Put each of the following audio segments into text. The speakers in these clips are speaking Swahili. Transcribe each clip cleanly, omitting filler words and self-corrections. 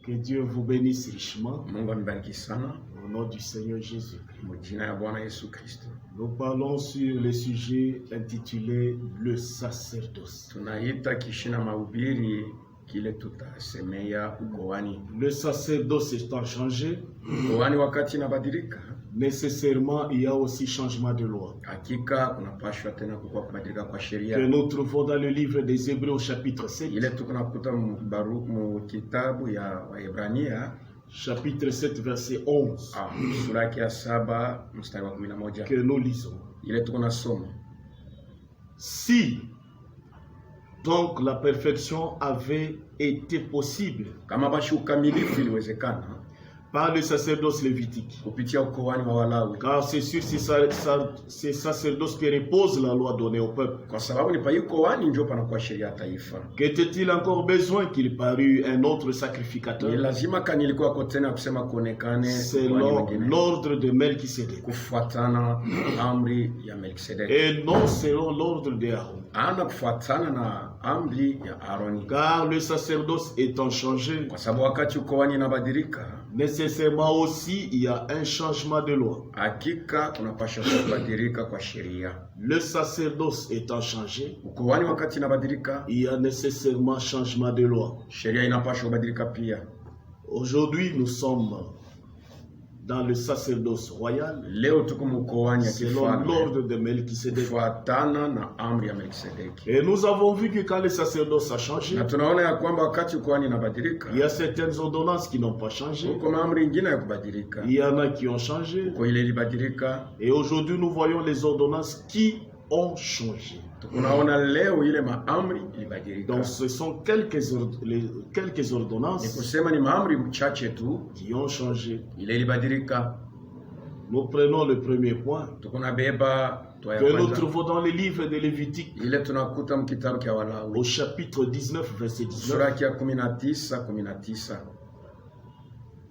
Que Dieu vous bénisse richement. Mungu anibariki sana. Au nom du Seigneur Jésus. Mujina ya Bwana Yesu Kristo. Nous parlons sur le sujet intitulé le sacerdoce. Tunaita kishina mahubiri kile tutasemea ukowani. Le sacerdoce étant changé, Ukowani wakati inabadilika, nécessairement il y a aussi changement de loi. hakika kunapashwa tena kukua kubadilika kwa Que sheria. nous trouvons dans le livre des Hébreux au chapitre 7. Ile tukunakuta mu kitabu ya Waebrania Chapitre 7 verset 11. sura ya 7 mstari wa 11. Que nous lisons. Ile tukunasoma. Si donc la perfection avait été possible Kama bashi ukamilifu iliwezekana par le sacerdoce lévitique, kupitia ukowani wa Walawi, car c'est sur ces sacerdoces qui repose la loi donnée au peuple. kwa sababu ni pa ukowani ndio panakuwa sheria ya taifa. Qu'était-il encore besoin qu'il parût un autre Ni sacrificateur lazima kanilikuwa kotena kusema kuonekane selon l'ordre de Melchisédek kufuatana na amri ya Melkisedeki, et non selon l'ordre d'Aaron. ana kufuatana na amri ya Aroni, Car le sacerdoce étant changé, kwa sababu wakati ukowani inabadilika, nécessairement aussi il y a un changement de loi. hakika kunapasha kubadilika kwa sheria. Le sacerdoce étant changé, Ukowani wakati inabadilika, il y a nécessairement changement de loi. sheria inapasha kubadilika pia. Aujourd'hui, nous sommes dans le sacerdoce royal Leo tuko mukowani ya selon kifalme l'ordre de Melchisédek. kufuatana na amri ya Melkisedeki, Et nous avons vu que quand le sacerdoce a changé, na tunaona ya kwamba wakati ukowani inabadilika, il y a certaines ordonnances qui n'ont pas changé. uko na amri ingine ya kubadilika, Il y en a qui ont changé. uko ile ilibadilika. Et aujourd'hui, nous voyons les ordonnances qui ont changé. Tunaona leo ile maamri ilibadilika. Donc, ce sont quelques Ni ordonnances kusema ni maamri mchache tu qui ont changé. ile ilibadilika. Nous prenons le premier point Tukuna beba toa ya que nous kwanza trouvons dans le livre de Lévitique ile tunakuta mkitabu kia au Walawi chapitre 19, verset 19. sura ya 19.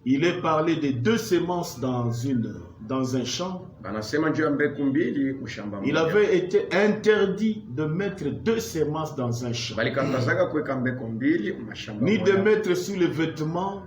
Il est parlé de deux semences dans un champ. Banasema njoo ya mbegu mbili mshamba Il mmoja. avait été interdit de mettre deux semences dans un champ, Balikatazaga kuweka mbegu mbili mashamba ni de moja, mettre sur les vêtements,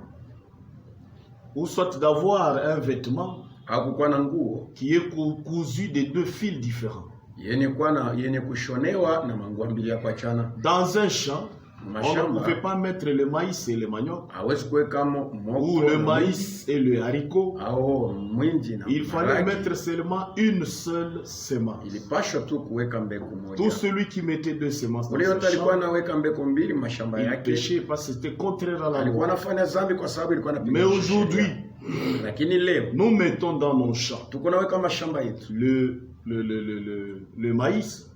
ou soit d'avoir un vêtement au kukuwa na nguo qui est cousu de deux fils différents. yenye kushonewa na manguo mbili ya kuachana. Dans un champ, on ne Mashamba pouvait pas mettre le maïs et le manioc, hawezi kuweka ou moko le maïs et le haricot. au mwinji na Il fallait maragi. mettre seulement une seule semence. Ilipashwa tu kuweka mbegu Tout moja. celui qui mettait deux semences dans Ule un yote alikuwa champ, anaweka mbegu mbili mashamba il yake, péchait parce que c'était contraire à la alikuwa loi. anafanya dhambi kwa sababu ilikuwa Mais inapiga aujourd'hui, sheria. Lakini leo nous mettons dans nos champs tuko naweka mashamba yetu le maïs,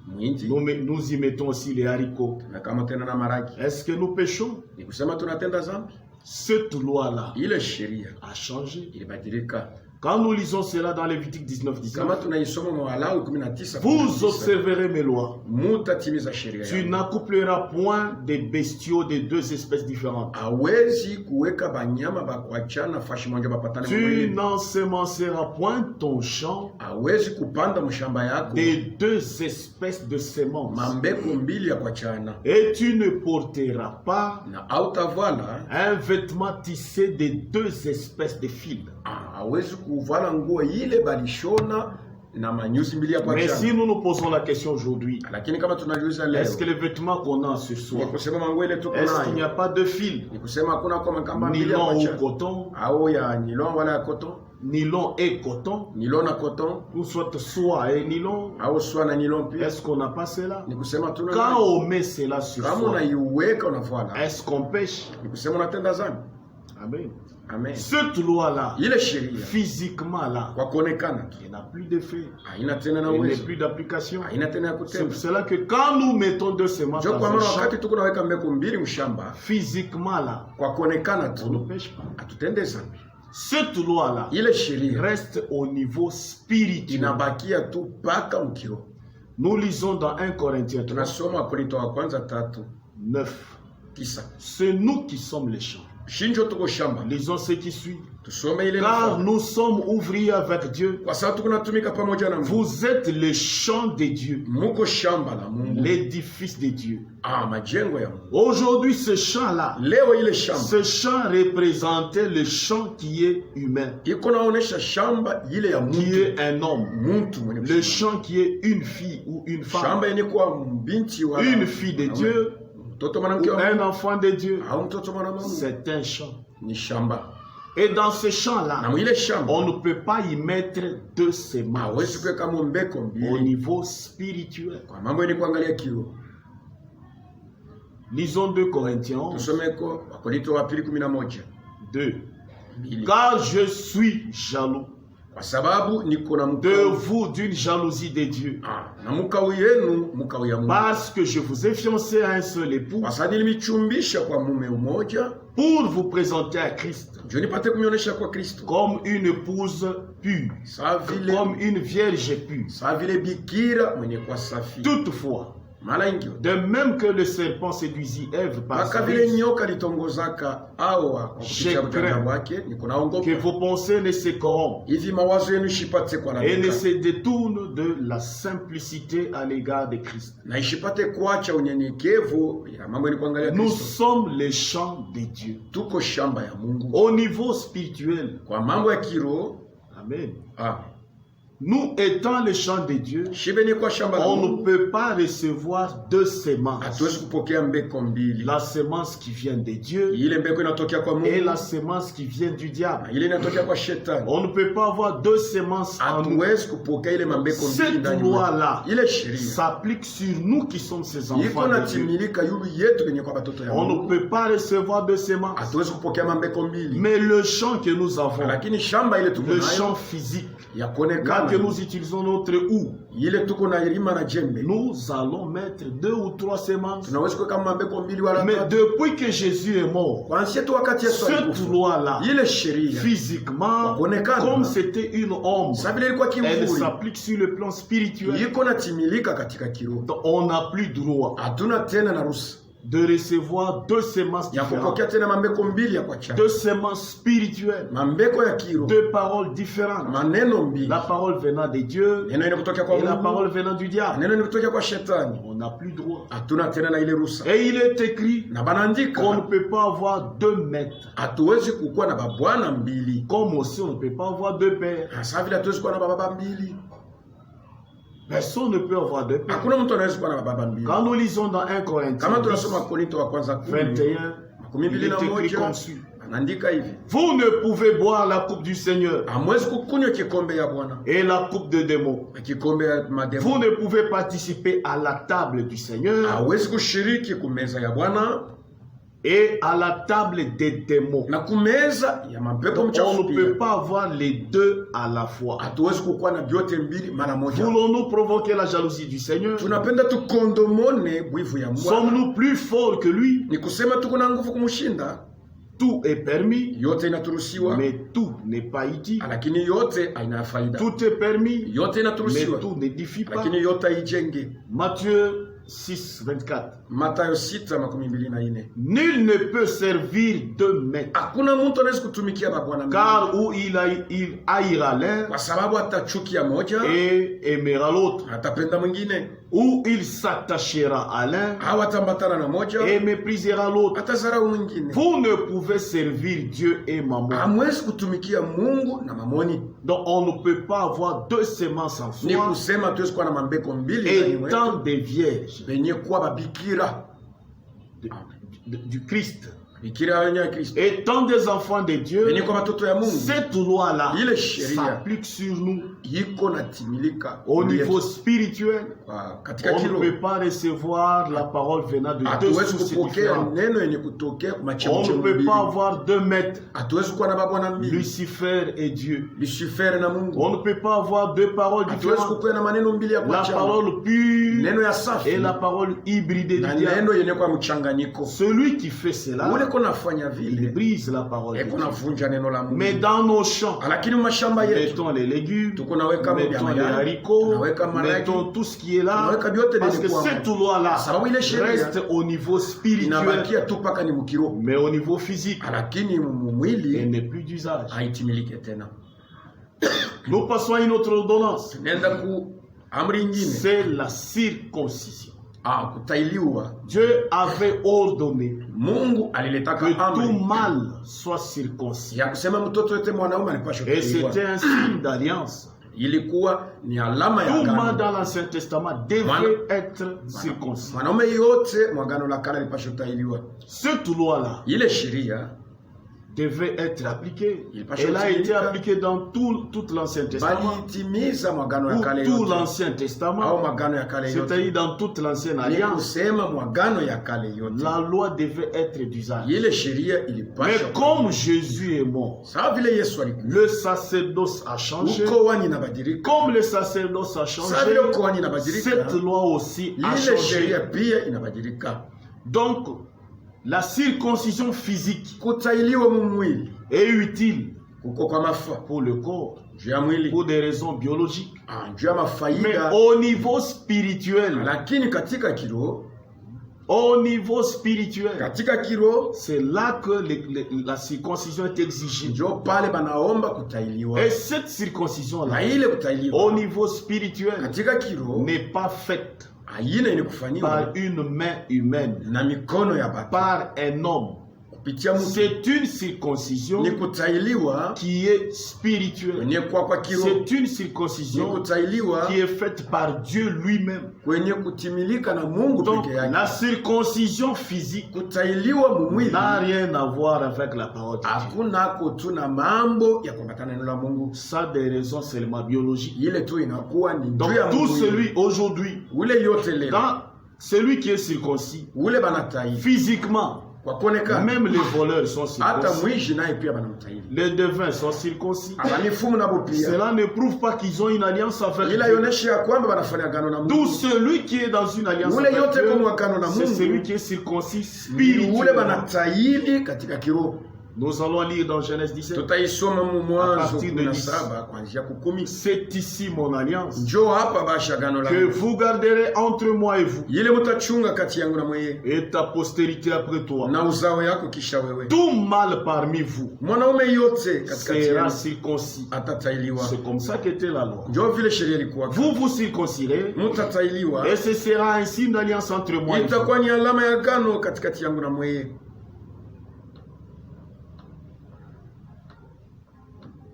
mwinji nous y mettons aussi les haricots. na kama tena na maragi. Est-ce que nous péchons? Ni kusema tunatenda dhambi. Cette loi-là Ile sheria a changé. ilibadilika. Quand nous lisons cela dans Lévitique 19, Kama 19, tunaisoma Walawi 19, vous observerez mes lois. mutatimiza sheria Tu yangu. n'accoupleras point des bestiaux de deux espèces différentes. Hawezi kuweka banyama bakuachana fashi moja bapatane Tu mwili. n'ensemenceras point ton champ Hawezi kupanda mshamba yako des deux espèces de semences. mambeko mbili ya kuachana, Et tu ne porteras pas na autavala un vêtement tissé de deux espèces de fils. hawezi kuvala nguo ile balishona na manyuzi mbili ya Mais si kuachana. nous nous posons la question aujourd'hui, Lakini kama tunajiuliza leo, est-ce que les vêtements qu'on a sur ni soi, kusema manguo ile tuko est-ce qu'il n'y nayo, a pas de fil, ni kusema hakuna kwa makamba mbili ya nylon ou kuachana coton, au ya nylon wala ya coton, nylon et coton, nylon na coton ou soit soie et nylon? au soie na nylon pia. Est-ce qu'on n'a pas cela? Ni kusema tuna Quand on met cela sur kama soi, unaiweka unavala, est-ce qu'on pêche? ni kusema unatenda dhambi. Amen. Amen. Cette loi-là, Ile sheria physiquement là, kwa kuonekana tu il n'a plus d'effet, haina tena na il n'est uwezo, plus d'application. haina tena ya C'est kutenda. pour cela que quand nous mettons deux semences Ndio dans kwa un maana champ, wakati tuko naweka mbegu mbili mshamba, physiquement là, kwa kuonekana on ne tu pêche pas. hatutende dhambi. Cette loi-là Ile sheria reste au niveau spirituel. inabakia tu mpaka mkiro. Nous lisons dans 1 Corinthiens 3, Tunasoma Korinto wa kwanza 3:9. 9. C'est nous qui sommes les champs. Shinjo tuko shamba. Lisons ce qui suit. Tusome ile Car nafasi. nous sommes ouvriers avec Dieu. Kwa sababu tunatumika pamoja na Mungu. Vous êtes le champ de Dieu, Muko shamba la Mungu. l'édifice de Dieu. Majengo ya Mungu. Aujourd'hui, ce champ-là, Leo ile shamba. ce champ représentait le champ qui est humain, Iko naonesha shamba ile ya qui mtu. est un homme. Muntu mwenye Le kusimama. champ qui est une fille ou une femme, Shamba yenye kuwa mbinti wa une fille de Dieu mtoto ou mwanamke wa un Mungu. enfant de Dieu. Au mtoto mwanamume. C'est un champ. Ni shamba. Et dans ce Na champ-là, mwile shamba. on ne peut pas y mettre deux Hawezi semences kuweka mbeko au mbili. niveau spirituel. Kwa mambo yenye kuangalia kiroho. Lisons 2 Corinthiens 11, Tusomeko Wakorintho wa pili 11. 2. Mbili. Car je suis jaloux Kwa sababu niko na de mkao. vous d'une jalousie de Dieu, Na mkao yenu, mkao ya Mungu. parce que je vous ai fiancé à un seul époux Kwa sababu nilimichumbisha kwa mume umoja, pour vous présenter à Christ ndio nipate kumionesha kwa Kristo. comme une épouse pure, Sawa vile, comme une vierge pure. sawa vile bikira mwenye kwa safi. Toutefois, Mara ingi. de même que le serpent séduisit Ève par Maka sa vile ruse, nyoka litongozaka Hawa kwa kupitia ujanja wake, niko que naongopa. vos pensées ne se corrompent Hivi mawazo yenu ishipate kwa et ne labuka. se détournent de la simplicité à l'égard de Christ. Na ishipate kuacha unyenyekevu ya mambo yenye kuangalia Nous Kristo. sommes les champs de Dieu. Tuko shamba ya Mungu. Au niveau spirituel, Kwa mambo ya kiroho, amen. ah, Nous étant les champs de Dieu, shibe ni kwa shamba la on Mungu. ne peut pas recevoir deux semences. Hatuwezi kupokea mbeko mbili. La semence qui vient de Dieu Ile mbeko inatokea kwa et Mungu la semence qui vient du diable. na ile inatokea kwa shetani. On ne peut pas avoir deux semences en nous. Hatuwezi kupokea ile mambeko mbili Cette ndani loi-là mwetu. Ile sheria s'applique sur nous qui sommes ces iko enfants de Dieu. natimilika yulu yetu kwenye kwa batoto ya On ne Mungu. peut pas recevoir deux semences. Hatuwezi kupokea mambeko mbili. Mais le champ que nous avons, Lakini shamba ile tuko le nayo champ physique, ya là kuonekana, que nous utilisons notre houe, ile tuko na ilima na jembe, nous allons mettre deux ou trois semences. tunaweza kuweka mambeko mbili wala Mais tatu. depuis que Jésus est mort, Kuanzia tu wakati Yesu cette alikufa, loi-là, ile sheria physiquement, Kuonekana. comme c'était une ombre, sasa vile ilikuwa elle kimvuli, s'applique sur le plan spirituel. iko natimilika katika kiroho. Donc, on n'a plus droit Hatuna tena na ruhusa de recevoir deux semences ya différentes, kupokea tena mambeko mbili ya kuachana. deux semences spirituelles, Mambeko ya kiroho, deux paroles différentes. maneno mbili, La parole venant de Dieu neno ile kutoka kwa et la Mungu, parole venant du diable. neno ile kutoka kwa shetani. On n'a plus droit. Hatuna tena na ile ruhusa. Et il est écrit Na qu'on ne banaandika peut pas avoir deux maîtres, hatuwezi kukuwa na babwana mbili. comme aussi on ne peut pas avoir deux pères. Sasa vile hatuwezi kuwa na bababa mbili. Personne ne peut avoir deux pères. Hakuna mtu anaweza kuwa na bababa mbili. Quand nous lisons dans 1 Corinthiens Kama 10, tunasoma Korinto wa kwanza 10, 21, il est écrit comme suit. anaandika hivi: Vous ne pouvez boire la coupe du Seigneur hamwezi kukunywa kikombe ya Bwana et la coupe de démons. na kikombe ya Vous mademo. ne pouvez participer à la table du Seigneur Hawezi kushiriki kumeza ya Bwana et à la table des démons. na kumeza ya mapepo Donc, on mchafu ne peut pia. pas avoir les deux à la fois. Hatuwezi kukuwa na vyote mbili mara moja. Voulons-nous provoquer la jalousie du Seigneur? Tunapenda tukondomone bwivu ya Bwana. Sommes-nous plus forts que lui? Ni kusema tuko na nguvu kumshinda. Tout est permis, Yote inaturuhusiwa, mais tout n'est pas utile. lakini yote haina faida. Tout est permis, Yote mais inaturuhusiwa, tout n'édifie pas. lakini yote haijenge. Matthieu 6, 24. Mathayo 6:24. Nul ne peut servir deux maîtres, Hakuna mtu anaweza kutumikia mabwana mbili, car ou il haïra l'un kwa sababu atachukia moja et aimera l'autre, atapenda mwingine, ou il s'attachera à l'un au atambatana na moja et méprisera l'autre. atazarau mwingine. Vous ne pouvez servir Dieu et mammon. Hamwezi kutumikia Mungu na mamoni. Donc on ne peut pas avoir deux semences en Ni soi, kusema tuwezi kuwa na mambeko mbili ndani mwetu, étant des vierges benye kuwa babikira du Christ, bikira wenye ya Kristo, étant des enfants de Dieu. benye kuwa batoto ya Mungu. Cette loi-là Ile sheria s'applique sur nous iko natimilika au ndani niveau yetu. spirituel. Katika On ne kilo peut pas recevoir la parole venant de deux hatuwezi sources kupokea différentes. neno yenye kutokea kwa On machemchemi ne peut mbili. pas avoir deux maîtres, Hatuwezi kuwa na babwana mbili, Lucifer et Dieu. Lucifer na Mungu. On ne peut pas avoir deux paroles Hatuwezi différentes, kukuwa na maneno mbili ya la kuachana, parole pure neno ya safi et la parole hybride na du diable. neno yenye kwa mchanganyiko. Celui qui fait cela Ule eko nafanya il vile brise la parole de eko Dieu. navunja neno la Mungu. Mais dans nos champs, Lakini mashamba yetu mettons les légumes, tuko naweka mettons les mayai, haricots, tunaweka maragi, mettons tout ce qui est là, tunaweka vyote parce que vilikuwa cette hapo. loi-là Sababu ile sheria reste au niveau spirituel, inabakia tu mpaka ni mukiro, mais au niveau physique, lakini elle mwili n'est plus d'usage. haitimilike tena. Nous passons à une autre ordonnance, Nenda ku amri nyingine, c'est la circoncision. kutailiwa. Dieu avait ordonné Mungu aliletaka que tout amri mâle soit circoncis. ya kusema mtoto yote mwanaume anapaswa Et kutahiriwa. c'était un signe d'alliance. Ilikuwa ni alama ya Tout mâle agano. dans l'Ancien Testament devait être circoncis. Mwanaume yote mwagano la kale alipaswa kutahiriwa. Cette loi-là Ile sheria devait être appliquée. Il pas Elle a choisi été de appliquée dans tout l'Ancien Testament. balitimiza mwagano ya Pour kale tout yote l'Ancien au Testament, mwagano ya kale c'est-à-dire yote, dans toute l'Ancienne ni Alliance, kusema mwagano ya kale yote, la loi devait être d'usage. ile sheria Mais ilipaswa. comme Jésus est mort, Sawa vile Yesu alikuwa, le sacerdoce a changé. ukoani inabadilika. Comme le sacerdoce a Sawa changé, vile ukoani inabadilika, cette loi aussi a ile sheria changé. pia inabadilika. Donc, la circoncision physique Kutailiwa mu mwili est utile kuko kwa mafa pour le corps, juu ya mwili, pour des raisons biologiques. juu ya Mais mafaida, au niveau spirituel, lakini katika kiroho, katika kiroho c'est là que la circoncision est exigée. ndio pale banaomba kutailiwa. Et cette Na circoncision-là, ile au kutailiwa niveau spirituel, katika kiroho n'est pas faite haina ni kufanywa par une main humaine, na mikono ya batu, par un homme. kupitia mtu. C'est une circoncision Ni kutailiwa qui est spirituelle. kwenye kwa kiroho, C'est une ni circoncision kutailiwa qui est faite par Dieu lui-même. kwenye kutimilika na Mungu Donc, peke yake. la circoncision physique Kutailiwa mu mwili n'a rien à voir avec la parole de Dieu. hakuna tu na mambo ya kuambatana neno la Mungu, Ça, des raisons seulement biologiques. ile tu inakuwa ni Donc, juu ya tout mwili. celui aujourd'hui, Ule yote leo dans celui qui est circoncis, ule banataili physiquement, kwa kuonekana, même les voleurs sont hata circoncis, mwishi naye pia banamtaili, les devins sont circoncis. abanifumu nabo pia. Cela ne prouve pas qu'ils ont une alliance avec Ila Dieu. yonesha ya kwamba banafanya agano na Tout Mungu. celui qui est dans une alliance Ule avec yote Dieu, kwa mwagano na c'est Mungu celui qui est circoncis ni ule spirituellement. banataili katika kiroho. Nous allons lire dans Genèse 17. Tutaisoma mu A Mwanzo partir de 17 kuanzia 10. C'est ici mon alliance Njoo hapa basha agano la que Mungu. vous garderez entre moi et vous Ile mtachunga kati yangu na mweye et ta postérité après toi. na uzao yako kisha wewe. Tout mâle parmi vous Mwanaume yote katikati sera yenu circoncis. atatailiwa. C'est comme ça qu'était la loi. Njoo vile sheria ilikuwa. Vous vous circoncirez Mtatailiwa. et ce sera un signe d'alliance entre moi et vous. Itakuwa ni alama ya agano katikati yangu na mweye.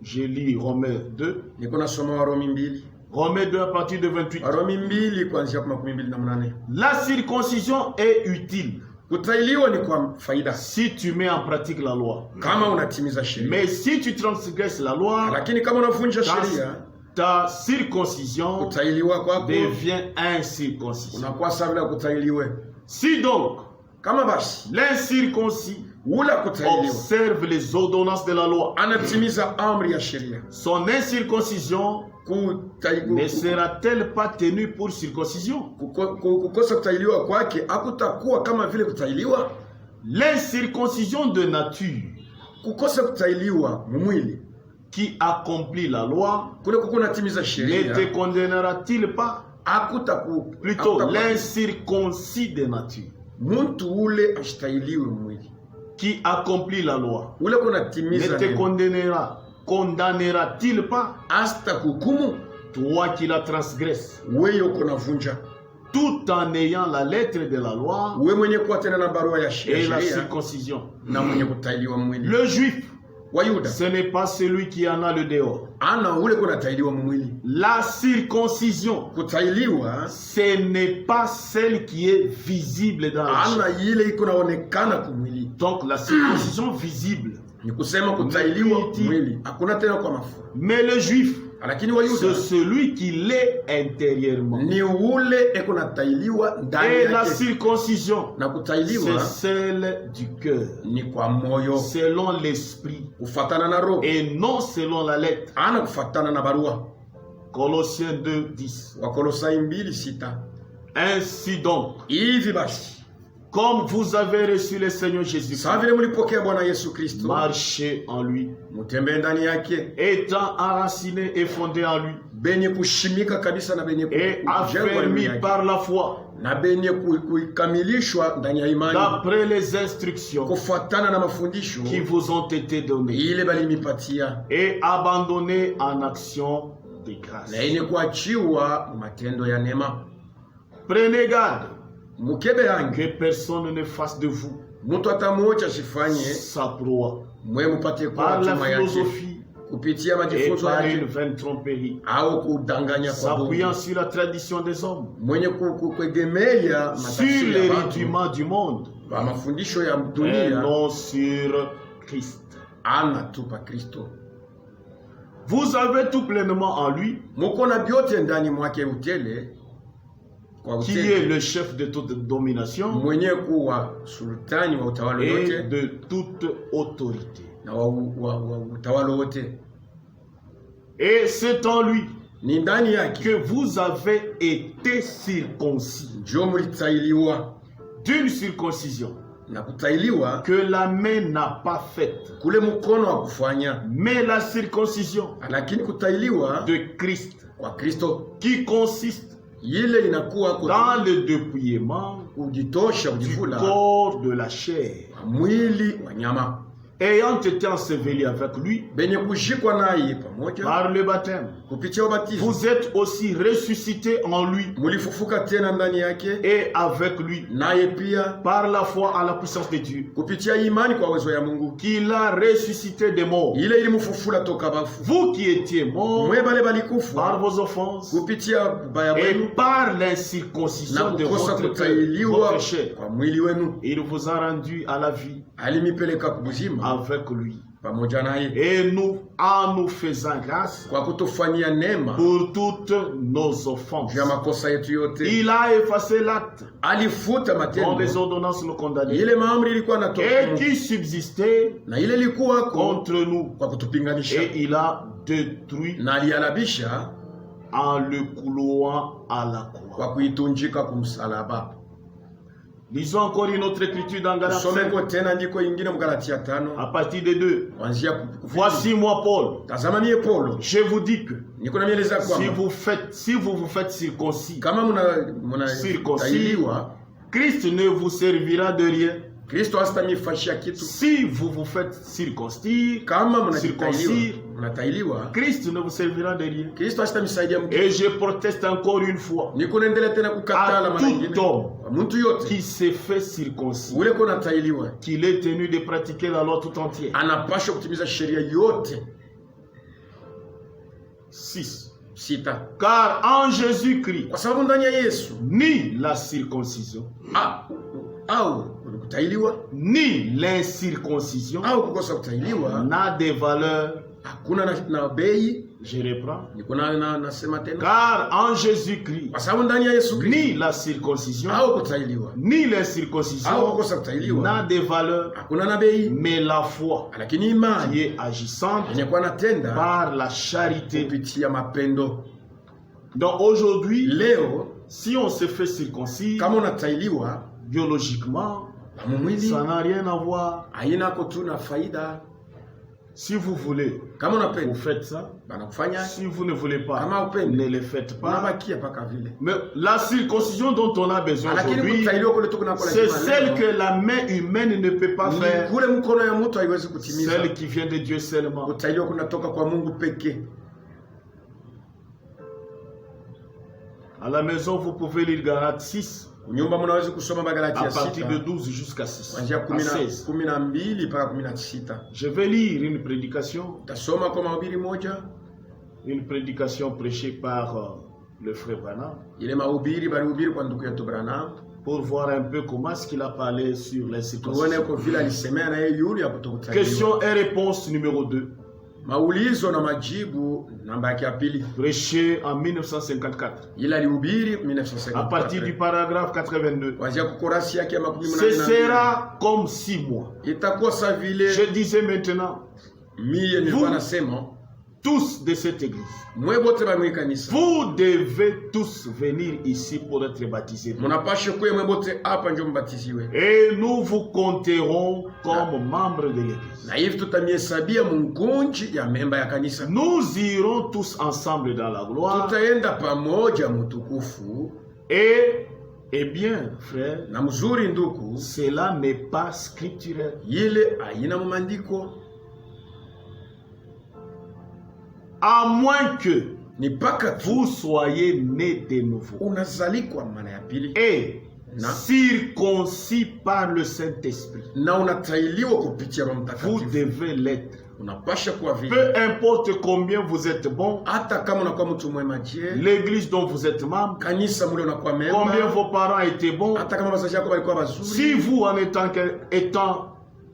Je lis Romains 2. Niko nasoma Warumi 2. Romains 2 à partir de 28. Warumi 2 kuanzia 28. La circoncision est utile Kutailiwa ni kwa faida si tu mets en pratique la loi. kama unatimiza sheria. Mais si tu transgresses la loi, Lakini kama unavunja ta, sheria, ta circoncision kutailiwa kwako devient incirconcision. unakuwa sawa na kutailiwe. Si donc Kama basi l'incirconcis ula kutailiwa observe les ordonnances de la loi, anatimiza amri ya sheria, son incirconcision ne sera-t-elle pas tenue pour circoncision? kukosa kutailiwa kwake hakutakuwa kama vile kutailiwa. L'incirconcision de nature Kukosa kutailiwa mwili qui accomplit la loi kule kuko natimiza ne sheria te condamnera-t-il pas? Plutôt l'incirconcis de nature muntu ule ashtailiwe mwili qui accomplit la loi ule kuna ne timiza te condamnera-t-il pas, asta kukumu toi qui la transgresses, wewe uko navunja tout en ayant la lettre de la loi wewe mwenye kuwa tena na barua ya et sheria la circoncision? na mwenye kutailiwa mwili. Le juif, Wayuda ce n'est pas celui qui en a le dehors. ana ule kuna tailiwa mwili. La circoncision, Kutailiwa ce n'est pas celle qui est visible dans la chair. ana ile iko naonekana kumwili. Donc la circoncision visible. Ni kusema kutailiwa mwili hakuna tena kwa mafua. Mais le juif, Lakini c'est Wayuda celui qui l'est intérieurement. ni ule eko natailiwa ndani Et la yake, circoncision, na c'est kutailiwa celle du cœur, ni kwa moyo selon l'esprit, kufatana na roho, et non selon la lettre. ana kufatana na barua. Colossiens 2, 10. Wakolosai 2:6. Ainsi donc, Hivi basi Comme vous avez reçu le Seigneur Jésus, sawa vile mlipokea Bwana Yesu Kristo, marchez en lui, mutembee ndani yake, étant enraciné et fondé en lui, benye kushimika kabisa na benye et kujengwa ndani affermi yake, par la foi, na benye kuikamilishwa ndani ya imani d'après les instructions kufuatana na mafundisho qui vous ont été données, ile balimipatia, et abandonné en action de grâce. na yenye kuachiwa matendo ya neema. Prenez garde Mukebe yange que personne ne fasse de vous mtu hata mmoja asifanye sa proie mwe mupate par kwa la tuma yake philosophie kupitia et majifunzo par une yake vaine tromperie, au kudanganya kwa bongo, s'appuyant sur la tradition des hommes, mwenye kuegemea sur matafsiri les ya watu rudiments du monde, kwa mafundisho ya et dunia, non sur Christ. anatupa Kristo. Vous avez tout pleinement en lui, Muko na vyote ndani mwake utele, kwa qui est utele le chef de toute domination mwenye kuwa sultani wa utawala et wote de toute autorité. na wa utawala wote. Et c'est en lui Ni ndani yake que vous avez été circoncis, njo mulitailiwa, d'une circoncision na kutailiwa que la main n'a pas faite, kule mkono wa kufanya, mais la circoncision lakini kutailiwa de Christ, kwa Kristo qui consiste ile inakuwa dans le dépouillement kujitosha, du kujivula corps de la chair, mwili wa nyama, ayant été enseveli avec lui benye kushikwa naye pamoja par le baptême. kupitia ubatizo, Vous êtes aussi ressuscités en lui mulifufuka tena ndani yake et avec lui naye pia par la foi à la puissance de Dieu, kupitia imani kwa uwezo ya Mungu qui l'a ressuscité des morts. ile ilimufufula toka bafu. Vous qui étiez morts Mwe bale par balikufa vos offenses kupitia baya et wenu par na l'incirconcision de kukosa votre kutailiwa chair, kwa mwili wenu, il vous a rendu à la vie alimipeleka kubuzima avec lui. pamoja naye, Et nous, en nous faisant grâce kwa kutufanyia neema pour toutes nos offenses, juu ya makosa yetu yote. il a effacé l'acte Alifuta dont matendo les ordonnances nous condamnaient ile maamri ilikuwa natoka et qui subsistait na ile ilikuwa contre nous, kwa kutupinganisha, et il a détruit na alialabisha en le clouant à la croix. kwa kuitunjika kumsalaba. Lisons encore une autre écriture dans Galates 5, Someko tena ndiko ingine mgalatia 5 à partir de 2. kuanzia Voici moi Paul, tazama mie Paulo je vous dis que niko na mieleza si kwamba vous vous faites circoncis, kama muna circoncis, tailiwa, Christ ne vous servira de rien. Kristo asitamifashia kitu. Si vous vous faites circoncire, Kama circoncire, mnatailiwa, Christ ne vous servira de rien. Kristo asitamisaidia mtu. Et je proteste encore une fois Niko naendelea tena kukatala à mara tout nyingine homme kwa mtu yote qui s'est fait circoncis ule kona tailiwa qu'il est tenu de pratiquer la loi tout entière. anapaswa kutimiza sheria yote 6. 6, Car en Jésus-Christ, kwa sababu ndani ya Yesu ni la circoncision, au kutailiwa ni l'incirconcision au kukosa kutailiwa n'a de valeur. hakuna na bei. Je reprends. Niko nasema tena, Car en Jésus-Christ, kwa sababu ndani ya Yesu Kristo ni la circoncision, au kutailiwa ni au l'incirconcision kukosa n'a kutailiwa de valeur, hakuna na bei, mais la foi lakini qui imani est agissante yenye kuwa natenda par la charité. kupitia mapendo. Donc aujourd'hui, Leo si on se fait circoncire kama unatailiwa biologiquement, mwili ça n'a rien à voir. haina tu na faida. Si vous voulez, Kama vous unapenda faites ça. banakufanya, Si vous ne voulez pas, kama upende ne le faites pas. unabakia paka vile. Mais la circoncision dont on a besoin Lakini aujourd'hui, kutailiwa kule tuko na c'est celle que la main humaine ne peut pas faire. kule mkono ya mtu haiwezi kutimiza. Celle qui vient de Dieu seulement. Kutailiwa kunatoka kwa Mungu pekee. À la maison, vous pouvez lire Galates 6, Nyumba mnaweza kusoma à Magalatia partir de 6 12 jusqu'à 6. kuanzia À 16. 12 mpaka 16. Je vais lire une prédication Tasoma kwa mahubiri moja, prêchée par le frère Branham, ile mahubiri balihubiri kwa ndugu yetu Branham, pour voir un peu comment est-ce qu'il a parlé sur tuone l'incirconcision. kwa vile alisemea na yeye yule ya kutokutailiwa. Question et réponse numéro 2, Maulizo na majibu namba yake ya pili. prêchée en 1954, Ile alihubiri 1954. à partir du paragraphe 82. kuanzia kukorasi yake ya Ce sera comme 6 mois. itakuwa sa vile Je disais maintenant, mie nilikuwa nasema tous de cette église, mwebote ba mwikanisa vous devez tous venir ici pour être baptisés. munapashe kuye mwebote hapa njo mbatiziwe, Et nous vous compterons comme membres de l'église. na hivi tutamihesabia mungunji ya memba ya kanisa. Nous irons tous ensemble dans la gloire. Tutaenda pamoja mutukufu. Et bien, frère, na mzuri nduku, cela n'est pas scripturel. Ile haina mumandiko. À moins que ni paka vous soyez nés de nouveau unazalikwa mara ya pili et circoncis par le Saint-Esprit, na unatailiwa kupitia Roho vous Mtakatifu. devez l'être. Unapasha kuwa vile. Peu importe combien vous êtes bon, hata kama unakuwa mtu mwema je, l'église dont vous êtes membre, kanisa mule unakuwa memba, combien vos parents étaient bons, hata kama wazazi wako walikuwa wazuri, si vous en étant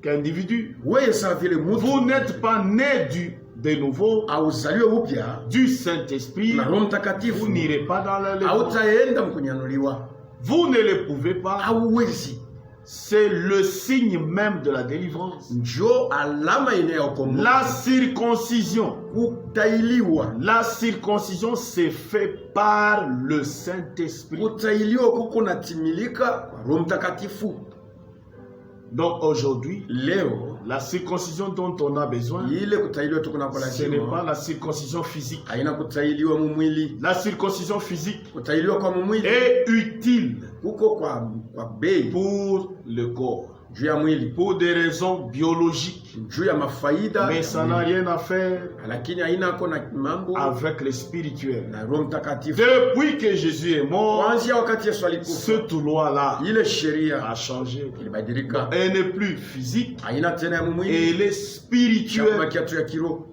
qu'individu, wewe sawa vile mtu, vous n'êtes pas né de nouveau auzaliwe upya du Saint-Esprit, na Roho Mtakatifu, vous n'irez pas dans la lèvre. hautaenda mkunyanuliwa. Vous ne le pouvez pas. Hauwezi. C'est le signe même de la délivrance. Njo alama inayokomboa. La circoncision. Kutailiwa. La circoncision c'est fait par le Saint-Esprit. Kutailiwa kuko natimilika kwa Roho Mtakatifu. Donc aujourd'hui, leo, la circoncision dont on a besoin, ile kutailiwa tuko na kwa ce lazima. n'est pas la circoncision physique. Haina kutailiwa mu mwili. La circoncision physique Kutailiwa kwa mwili est utile kuko kwa bei pour le corps, juu ya mwili, pour des raisons biologiques. juu ya mafaida, Mais ça n'a rien à faire lakini haina kona mambo avec le spirituel. na Roho Mtakatifu. Depuis que Jésus est mort, Kuanzia wakati Yesu alikufa, cette loi-là ile sheria a changé. ilibadilika. Elle n'est plus physique, Haina tena ya mwili, elle est spirituelle. inabakia tu ya kiroho.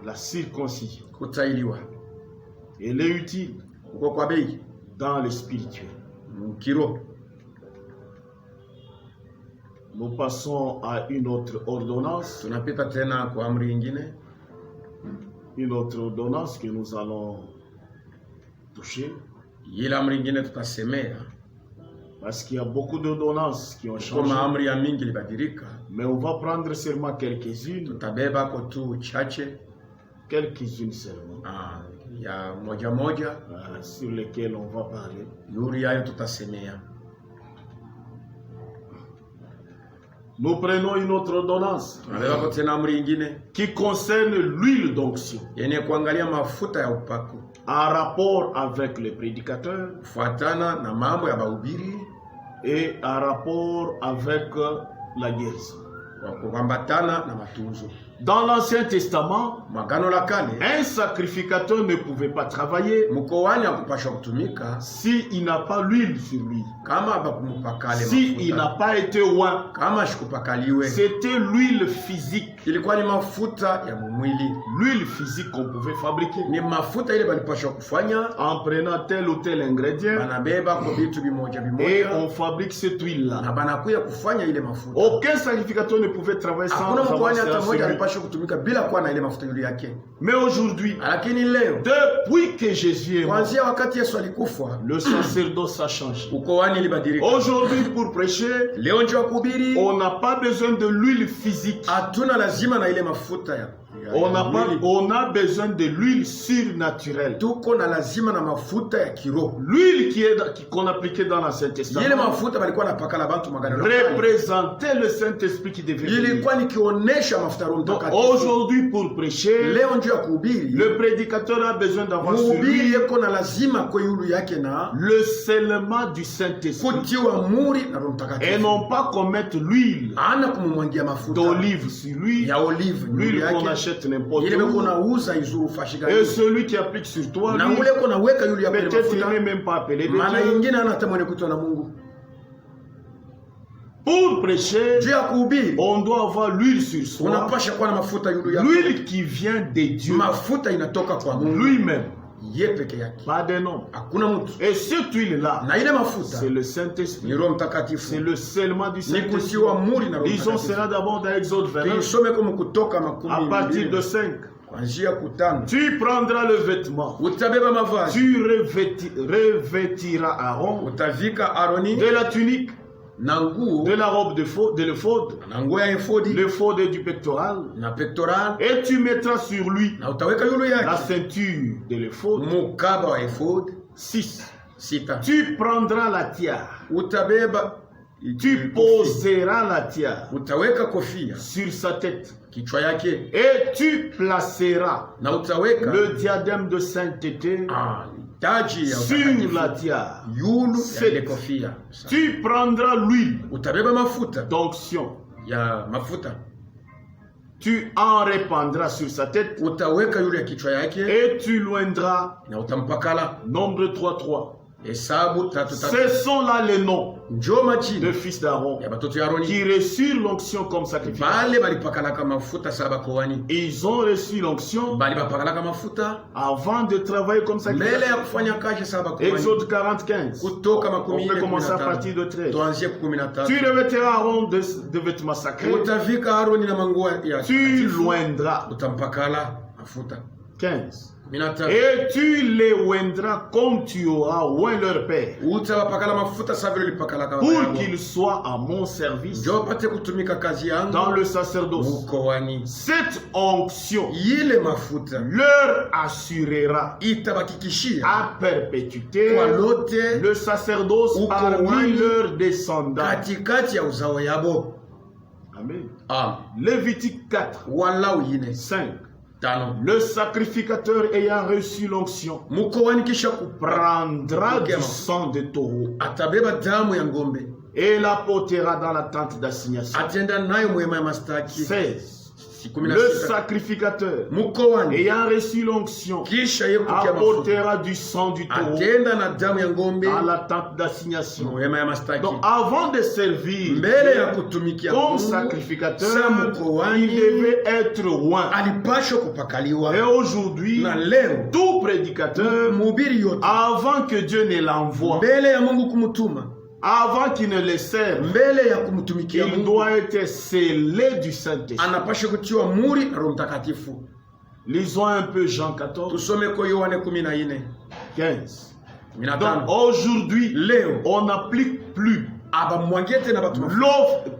La circoncision, Kutailiwa elle est utile kuko kwa bei dans le spirituel. kiroho. Nous passons à une autre ordonnance. Tunapita tena kwa amri nyingine, Une autre ordonnance que nous allons toucher. ile amri nyingine tutasemea Parce qu'il y a beaucoup d'ordonnances qui ont changé. kama amri ya mingi libadilika. Mais on va prendre seulement quelques-unes. Tutabeba kwa tu chache Quelques-unes seulement. ya moja moja, Sur lesquelles on va parler. yuri yayo tutasemea. Nous prenons une autre ordonnance Tunabeba kwa tena amri nyingine qui concerne l'huile d'onction yenye kuangalia mafuta ya upako en rapport avec le prédicateur kufuatana na mambo ya bahubiri et en rapport avec la guérison. kwa kuambatana na matunzo. Dans l'Ancien Testament, Mwagano la kale, un sacrificateur ne pouvait pas travailler mkoani hakupasha kutumika s'il n'a pas l'huile sur lui, kama bakumupakale s'il n'a mafuta, pas été oint. kama shikupakaliwe. C'était l'huile physique, Ilikuwa ni mafuta ya mwili, l'huile physique qu'on pouvait fabriquer ni mafuta ile balipasha kufanya, en prenant tel ou tel ingrédient banabeba kwa vitu bimoja et bimoja on fabrique cette na huile-là. banakuya kufanya ile mafuta. Aucun sacrificateur ne pouvait travailler sans Hakuna avoir mkoani hata cela sur mmoja lui. alipasha kutumika bila kuwa na ile mafuta yule yake. Mais aujourd'hui, Lakini leo, depuis que Jésus est mort, kuanzia wakati Yesu alikufa, le sacerdoce a changé. ukoani ilibadilika. Aujourd'hui, pour prêcher, Leo ndio kuhubiri, on n'a pas besoin de l'huile physique. hatuna lazima na ile mafuta ya mwili. On a besoin de l'huile surnaturelle. Tuko na lazima na mafuta ya kiroho. L'huile qu'on appliquait dans l'Ancien Ile Testament mafuta balikuwa napaka la bantu magano la kale. représentait le Saint-Esprit qui devait venir. Ilikuwa nikionyesha mafuta ya Roho Donc Mtakatifu. aujourd'hui, pour prêcher, Leo ndio ya kuhubiri, le prédicateur a besoin d'avoir sur mhubiri lui yeko na lazima kwa yulu yake na le scellement du Saint-Esprit kutiwa muri na Roho et Mtakatifu. non pas qu'on mette l'huile Ana kumumwangia mafuta d'olive sur lui, ya olive l'huile yake. qu'on achète n'importe Ile beko où. nauza izuru fashika. Et celui qui applique sur toi, Na lui, ule ko naweka yule ya peut-être il mafuta. n'est même pas appelé de Maana Dieu. nyingine ana hata mwenye kuitwa na Mungu. Pour prêcher, Juu ya kuhubiri, on doit avoir l'huile sur soi, unapasha kuwa na mafuta yulu yako. l'huile qui vient de Dieu Mafuta inatoka kwa Mungu. lui-même, Ye peke yake. pas d'un homme. Hakuna mtu. Et cette huile-là, Na ile mafuta c'est le ni Saint-Esprit, Roho Mtakatifu. c'est le scellement du Ni Saint-Esprit. kutiwa muri na Roho Lisons Mtakatifu. cela d'abord dans Exode 29, Tuisome kama Kutoka à partir de 12 5. kuanzia kutano. Tu prendras le vêtement, Utabeba mavazi, tu revêtiras Aaron utavika Aroni de la tunique na nguo de la robe de l'éphod, na nguo ya efodi l'éphod du pectoral, na pectoral, et tu mettras sur lui na utaweka yulu la yake ceinture de l'éphod. mukaba wa efodi 6. sita. Tu prendras la tiare, Utabeba tu poseras la tiare utaweka kofia sur sa tête kichwa yake et tu placeras na utaweka le diadème de sainteté taji ya sur utakatifu la tiare. yulu ya ile 7. kofia. Tu prendras l'huile Utabeba mafuta d'onction, ya mafuta tu en répandras sur sa tête utaweka yule ya kichwa yake et tu l'oindras. na utampakala. Nombre 3:3. Hesabu 3:3. Ce sont là les noms Njoo de majina fils d'Aaron ya batoto ya Aroni qui reçurent l'onction comme sacrifice. bale balipakalaka mafuta saba koani, Ils ont reçu l'onction bali bapakalaka mafuta avant de travailler comme sacrifice. mbele ya kufanya kazi saba koani. Exode 40:15. Kutoka On makumi peut ine commencer à 15. partir de 13. Tuanzie 13. Tu revêtiras Aaron de vêtements sacrés. Utavika Aroni na manguo ya Tu takatifu. l'oindras. Utampakala mafuta 15. 13. Et tu les oindras comme tu auras oint leur père, Utawapakala mafuta sawa vile ulipakalaka baba pour yangu. qu'ils soient à mon service Njoo pate kutumika kazi yangu dans le sacerdoce. mukoani. Cette onction Ile mafuta leur assurera itabakikishia à perpétuité kwa lote le sacerdoce Uko parmi wani leurs descendants. katikati ya uzao yabo. Amen. Amen. Lévitique 4, Walau ine 5. 5. Le sacrificateur ayant reçu l'onction Mukoani kisha kupra prendra Ok, du bon. sang de taureau atabeba damu ya ngombe et la portera dans la tente d'assignation. atenda nayo mwema ya mastaki. 16. Siku Le 16. sacrificateur Mukoani ayant reçu l'onction kisha ye kupokea mafuta apportera du sang du taureau atenda na damu ya ngombe dans la tente d'assignation. mwema ya mastaki. Donc avant de servir Mbele ya kutumikia comme Mungu, sacrificateur, sa mukoani il devait être loin. alipashwa kupakaliwa. Et aujourd'hui, Na leo tout prédicateur, mhubiri yote avant que Dieu ne l'envoie, mbele ya Mungu kumutuma, avant qu'il ne le serve, mbele ya kumtumikia il Mungu, doit être scellé du Saint-Esprit. anapaswa kutiwa muri na Roho Mtakatifu. Lisons un peu Jean 14, Tusome kwa Yohane 14 15. 15. Donc aujourd'hui, Leo on n'applique plus abamwangie tena batu mafuta.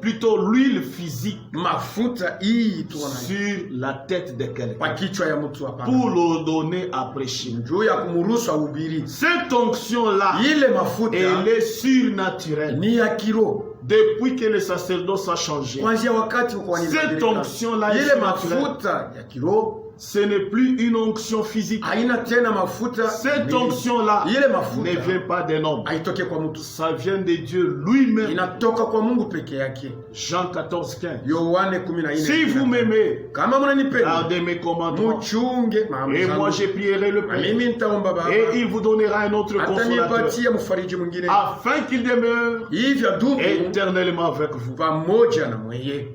plutôt l'huile physique Mafuta hii tuona sur la tête de quelqu'un kwa kichwa ya mtu hapa pour le donner à prêcher. juu ya kumruhusu ahubiri. Cette onction-là, Ile mafuta elle est surnaturelle. ni ya kiroho. Depuis que le sacerdoce a changé, Kwanzia wakati uko cette onction-là est ile surnaturelle. mafuta ya kiroho Ce n'est plus une onction physique. haina tena mafuta. Cette onction-là ile mafuta ne vient pas d'un homme. haitoke kwa mtu, Ça vient de Dieu lui-même. inatoka kwa Mungu peke yake. Jean 14, 15. Yohane 14. Si vous m'aimez, kama mnanipenda gardez mes commandements. muchunge maamuzi Et moi yangu. je prierai le Na Père. mimi nitaomba Baba Et il vous donnera un autre consolateur. atanipatia mfariji mwingine Afin qu'il demeure hivyo adumu éternellement avec vous. pamoja na mweye.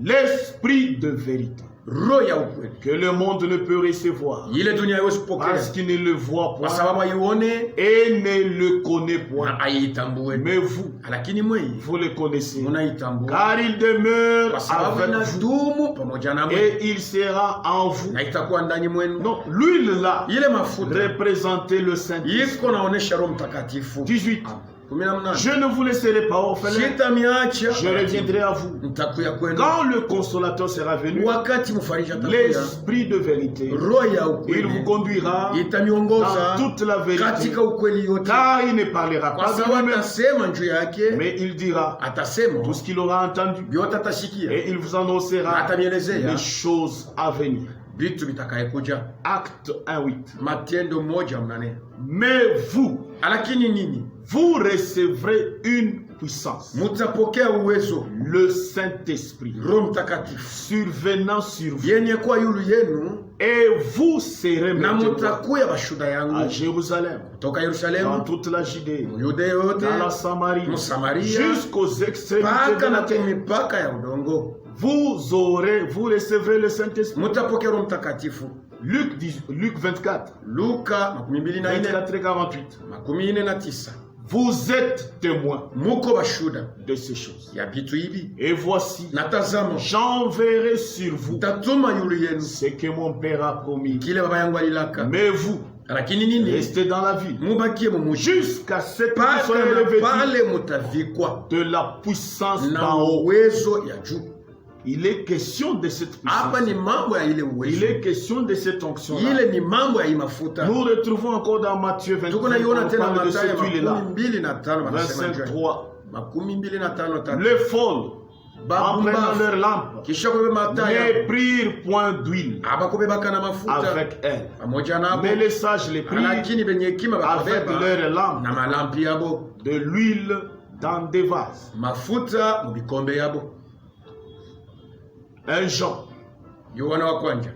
L'esprit de vérité. Roho ya ukweli Que le monde ne peut recevoir. ile dunia haiwezi kupokea Parce qu'il ne le voit kwa point. sababu haione Et ne le connaît point. na haitambue, Mais vous, lakini mweye vous le connaissez. munaitambua Car il demeure kwa sababu avec vous. inadumu pamoja na mwe Et il sera en vous. na itakuwa ndani mwenu. Donc l'huile là Ile mafuta représentait le Saint-Esprit. iko naonesha Roho Mtakatifu. 18. 18. Je ne vous laisserai pas orphelin. Sitamiacha, Je reviendrai à vous. nitakuya kwenu Quand le consolateur sera venu, wakati mfariji atakuya. l'esprit de vérité, Roho ya il vous ukweli conduira itamiongoza dans toute la vérité. katika ukweli yote, Car il ne parlera kwa pas de sababu lui-même, atasema juu yake, mais il dira atasema tout ce qu'il aura entendu. vyote atasikia Et il vous na annoncera atamielezea les choses à venir. vitu vitakayekuja. Acte 1:8. Matendo 1:8. Mais vous, Lakini nini? vous recevrez une puissance, Mutapokea uwezo, le Saint-Esprit, Roho Mtakatifu survenant sur vous. yenye kwa yulu yenu, Et vous serez na mes témoins mutakuya bashuda à yangu Jérusalem, kutoka dans Yerusalemu, toute la Judée, Yudea yote, dans la Samarie, Msamaria, jusqu'aux extrémités mpaka de na la terre. mipaka ya udongo. Vous recevrez le Saint-Esprit. Mutapokea Roho Mtakatifu. Luc 24, Luka 24 24 et 48. 49. Vous êtes témoins Muko bashuda de ces choses. ya vitu hivi. Et voici, Natazama j'enverrai sur vous tatuma yulu yenu ce que mon Père a promis. kile baba yangu alilaka. Mais vous, lakini nini? Restez dans la ville. Mubakie mumuji Jusqu'à ce que vous soyez paka revêtus pale mutavikwa de la puissance na d'en haut. uwezo ya juu. Il est question de cette Hapa puissance. ni mambo ya ile Il uwezo, est question de cette onction-là. ile ni mambo ya mafuta. Nous retrouvons encore dans Matthieu 25, Tuko naiona on tena parle de Mathayo cette huile-là. 25 wanasema Verset njoo 3. 25 Les folles, en prenant babumba leur lampe, kisha kubeba Mathayo ne prirent point d'huile abakubebaka na mafuta avec elle. pamoja nabo, Mais les sages les prirent lakini benye hekima avec bakabeba leur lampe na malampi yabo, de l'huile dans des vases. mafuta mu bikombe yabo. 1 Jean, Yohana wa kwanza,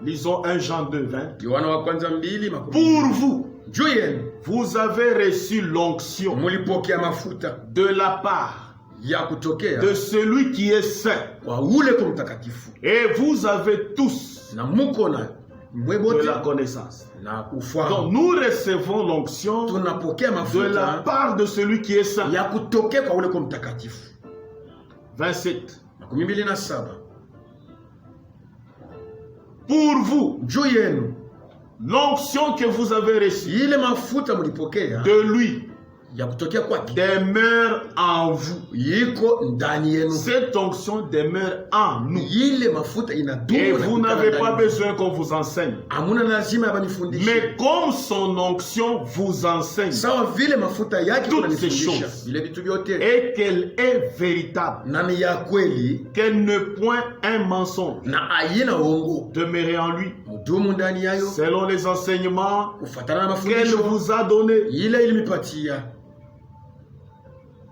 lisons 1 Jean 2, 20. Yohana wa kwanza 2:10. Pour vous, Juu yenu vous avez reçu l'onction mulipokea mafuta de la part ya kutokea de celui qui est saint. kwa ule kwa mtakatifu, Et vous avez tous na muko na mwe de bote la connaissance. na Donc ufahamu. nous recevons l'onction Tunapokea de la mafuta part de celui qui est saint. ya kutokea kwa ule kwa mtakatifu. 27. 27. Pour vous, Juu yenu l'onction que vous avez reçue ile mafuta mulipokea de lui ya kutokea kwake demeure en vous. yiko ndani yenu. Cette onction demeure en nous. Ile mafuta Et inadumu na vous kukaa n'avez ndani pas yenu. besoin qu'on vous enseigne. Hamuna lazima yabanifundishe. Mais comme son onction vous enseigne Sawa vile mafuta yake toutes ces kunanifundisha choses, vile vitu vyote, et qu'elle est véritable, na ni ya kweli qu'elle ne point un mensonge, na haina uongo, demeurez en lui, mudumu ndani yayo selon les enseignements kufuatana na qu'elle mafundisho vous a donnés. ile ilimipatia.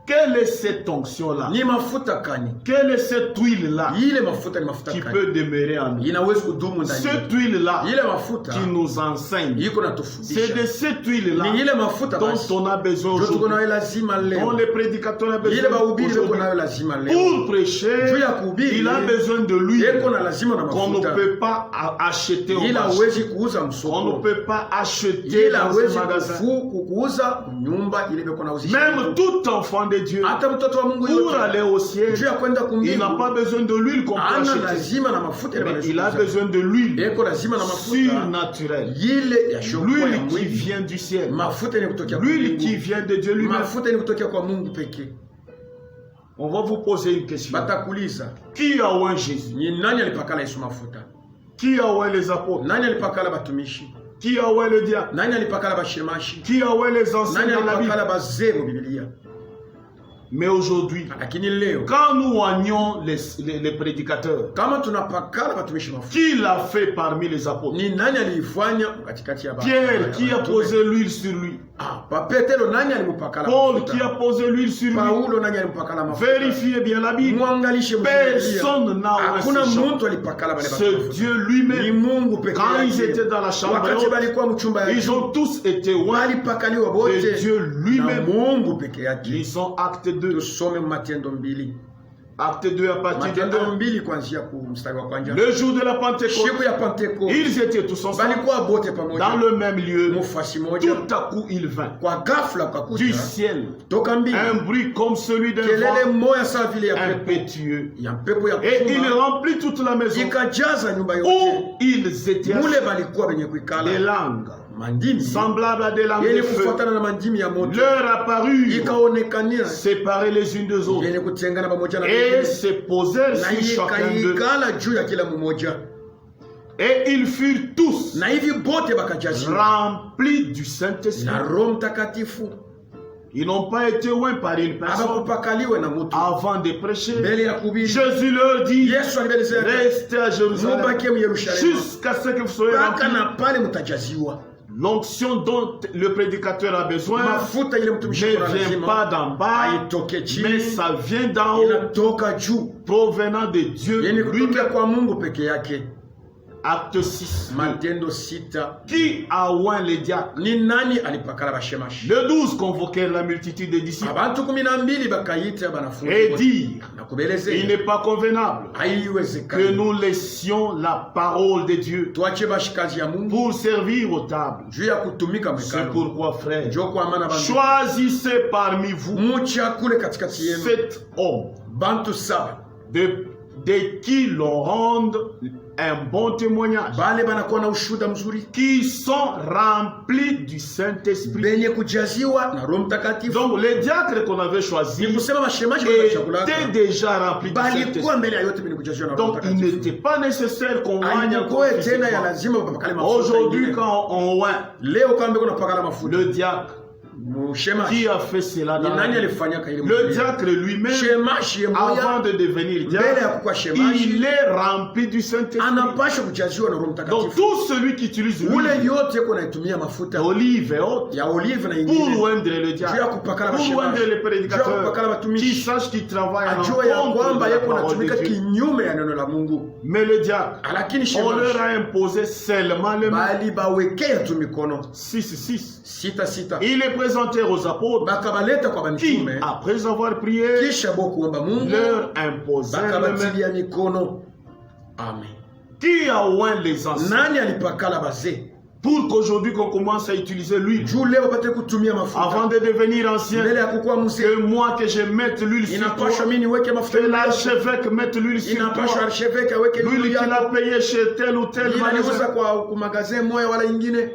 Quelle est cette onction-là? Ni mafuta kani? Quelle est cette huile-là Ile mafuta ni mafuta qui kani peut demeurer en nous? inaweza kudumu ndani yetu. Cette huile-là Ile mafuta qui nous enseigne, iko c'est natufundisha. de cette huile-là Ni ile mafuta dont basi on a besoin ndio tuko aujourd'hui, nayo lazima dont leo. les prédicateurs ont Ile besoin bahubiri tuko aujourd'hui. nayo lazima leo. Pour prêcher, Juu ya kuhubiri, il a besoin de Yeko l'huile na lazima na qu'on ne mafuta. peut pas acheter au Ila marché. huwezi kuuza On ne msoko. peut pas acheter Ila dans huwezi ce magasin. kuuza nyumba ile beko nauzisha. Même tout enfant de Dieu, Hata mtoto wa Mungu pour aller yote au ciel, juu ya kwenda il n'a kumbingu pas besoin de l'huile qu'on peut ana acheter. lazima na mafuta ile Mais il a banaweza. besoin de l'huile Eko lazima na mafuta surnaturelle. ile ya shokwa ya L'huile qui mwili. vient du ciel. Mafuta ni kutokea kwa L'huile qui Mungu. vient de Dieu lui-même. Mafuta ni kutokea kwa Mungu pekee. On va vous poser une question. Batakuuliza, Qui a oint Jésus? ni nani alipakala Yesu mafuta? Qui a oint les apôtres? Nani alipakala batumishi? Qui a oint le diable? Nani alipakala bashemashi? Qui a oint les anciens Nani dans la Bible? alipakala bazee mu Biblia? Mais aujourd'hui, Lakini leo quand nous oignons les prédicateurs, kama tunapakala batumishi mafuta, qui l'a fait parmi les apôtres? ni nani aliifanya katikati ya Pierre, qui a posé l'huile sur lui? Pa Petero nani alimupakala Paul, mafuta? qui a posé l'huile sur lui? Paulo nani alimpakala mafuta? Vérifiez bien la Bible. Mwangalishe Personne n'a oint hakuna ces gens. mtu alipakala bale Ce mafuta. Dieu Ni lui-même, Mungu pekee quand ils yake. étaient dans la chambre Wakati haute, balikuwa mchumba ya ils ont tous été oints walipakaliwa de bote Dieu na lui-même. Mungu peke yake. Lisons Acte 2. Tusome Matendo 2. Acte 2 à partir de Matendo 1. 2 kuanzia ku mstari wa kwanza. Le jour de la Pentecôte, Siku ya Pentekoste ils étaient tous ensemble balikuwa bote dans pamoja le même lieu. mufasi moja. Tout à coup, il vint Kwa ghafla du ukakuta ciel toka mbingu un bruit comme celui d'un kelele vent moya sawa vile ya pepo impétueux. ya pepo ya Et il kuvuma remplit toute la maison ikajaza nyumba yote. où ils étaient Mule assis. balikuwa benye Des kuikala langues mandimi semblables à des langues de yenye feu kufuatana na mandimi ya moto leur apparurent, ikaonekania séparées les unes des autres, yenye kutengana pamoja na et wengine se posèrent na sur chacun d'eux. ikaikala juu ya kila mmoja, Et ils furent tous na hivi bote bakajaziwa remplis du Saint-Esprit. na Roho Mtakatifu. Ils n'ont pas été oints par une personne Abakupakaliwe na mtu avant de prêcher. mbele ya kuhubiri. Jésus leur dit, Yesu alibelezea restez à Jérusalem mubakie mu Yerusalemu jusqu'à ce que vous soyez mpaka remplis. na pale mtajaziwa. L'onction dont le prédicateur a besoin Mafuta ile mtumishi ne kuna vient lazima pas d'en bas, haitoke mais chini, ça vient d'en haut, inatoka juu, provenant de Dieu yenye lui-même. kutokea kwa Mungu peke yake. Acte 6. Matendo 6. Qui a oint les diacres? Ni nani alipakala bashemashi? Les 12 convoquèrent la multitude des disciples Abantu 12 bakaita banafunzi et wote. dirent, Na il kubelezea n'est pas convenable que haiwezekani nous laissions la parole de Dieu tuache bashikazi ya Mungu pour servir aux tables. juu ya kutumika C'est mwekalo. pourquoi, frère, Njo kwa maana bantu choisissez parmi vous muchakule katikati yenu 7 hommes bantu 7 de de qui l'on rende un bon témoignage, bale banakuwa na ushuhuda mzuri, qui sont remplis du Saint-Esprit. benye kujaziwa na Roho Mtakatifu. Donc les diacres qu'on avait choisis Ni kusema mashemaji walichagulaka étaient déjà remplis du balikuwa Saint-Esprit. mbele ya yote benye kujaziwa na Roho Donc il Mtakatifu. n'était pas nécessaire qu'on oigne Haikuwa encore tena ya physiquement. lazima upakale mafuta. Aujourd'hui ingine. quand on oint Leo kama mbona unapakala mafuta, le diacre, mshemaji qui a fait cela ni dans la nani Bible? alifanyaka ile? Le diacre lui-même, shemaji avant mmoja de devenir mbele ya diacre, kuwa shemaji il est rempli du Saint-Esprit. anapaswa kujaziwa na Roho Donc Mtakatifu. tout celui qui utilise Ule l'huile yote yuko naitumia mafuta d'olive et autres ya olive na pour ingine oindre le juu ya diacre, kupakala pour mashemaji, oindre les juu ya prédicateurs, kupakala qui watumishi, sachent qu'ils travaillent en ajue ya contre kwamba de la yeko parole natumika de Dieu. kinyume ya neno la Mungu. Mais le diacre, Lakini on leur shemaji a imposé seulement le bali bawekea tu mikono 6. sita sita, Ils les présentèrent aux apôtres bakabaleta kwa qui, bamitume, après avoir prié, kisha bo kuomba Mungu leur imposèrent les mains. bakabatilia mikono. Amen. Qui a oint les anciens Nani alipakala bazee pour qu'aujourd'hui qu'on commence à utiliser l'huile juu leo pate kutumia avant mafuta de devenir ancien, mbele ya kukuwa mzee? que moi que je mette l'huile sur Inapaswa toi, mimi niweke mafuta que juu yako. l'archevêque mette l'huile sur Inapaswa toi, archevêque aweke juu l'huile qu'il a yako. payé chez tel ou tel Inaniuza magasin, kwa kumagazin moya wala ingine.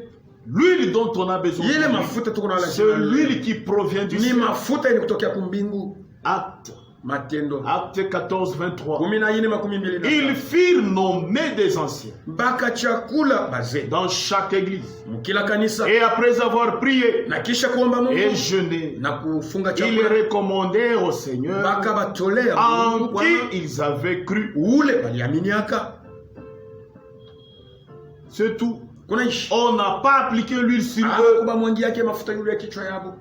l'huile dont on a besoin, Ile mafuta tuko na c'est lazima. l'huile qui provient du Ni ciel. mafuta yenye kutokea kumbingu. Acte Matendo Acte 14, 23. 14:25. Ils firent nommer des anciens Baka chakula bazee dans chaque église. mkila kanisa, Et après avoir prié na kisha kuomba et Mungu jeûné, na kufunga ils chakula, recommandèrent au Seigneur baka batolea en Mungu qui Bwana ils avaient cru. ule baliaminiaka. C'est tout. Kunaishi On n'a pas appliqué l'huile sur eux. kuba mwangi yake mafuta yule ya kichwa yabo.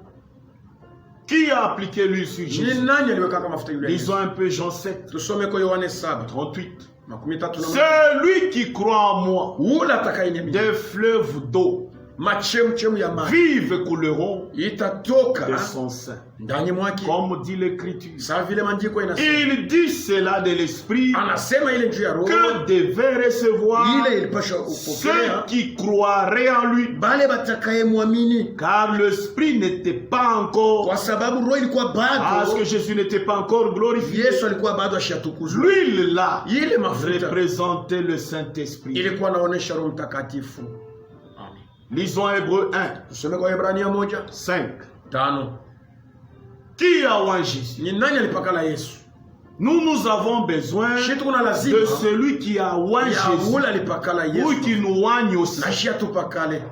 Qui a appliqué l'huile sur Ni Jésus? nani aliweka mafuta yule ya Lisons kichwa? un peu Jean 7, Tusome kwa Yohane 7 38. 38. Celui qui croit en moi, Ule atakayenyamini des fleuves d'eau machemchemu ya maji vives couleront itatoka de son sein. ndani mwake, Comme dit l'Écriture. sawa vile maandiko inasema. Il dit cela de l'Esprit Anasema ile juu ya Roho que devaient recevoir ile ilipasha ceux kupokea qui croiraient en lui. bale batakayemwamini, Car l'Esprit n'était pas encore, kwa sababu Roho ilikuwa parce que bado, Jésus n'était pas encore glorifié. Yesu alikuwa bado ashatukuzwa. L'huile là Ile mafuta représentait le Saint-Esprit. ilikuwa naonesha Roho Mtakatifu. Amen. Lisons Hébreux 1, Tusome kwa Ibrania 5. 1:5. Qui a oint Jésus? Ni nani alipakala Yesu? Nous avons besoin Shi tuko na lazima de celui qui a oint ya Jésus, ule alipakala ou Yesu qui nous oigne aussi. na shi atupakale.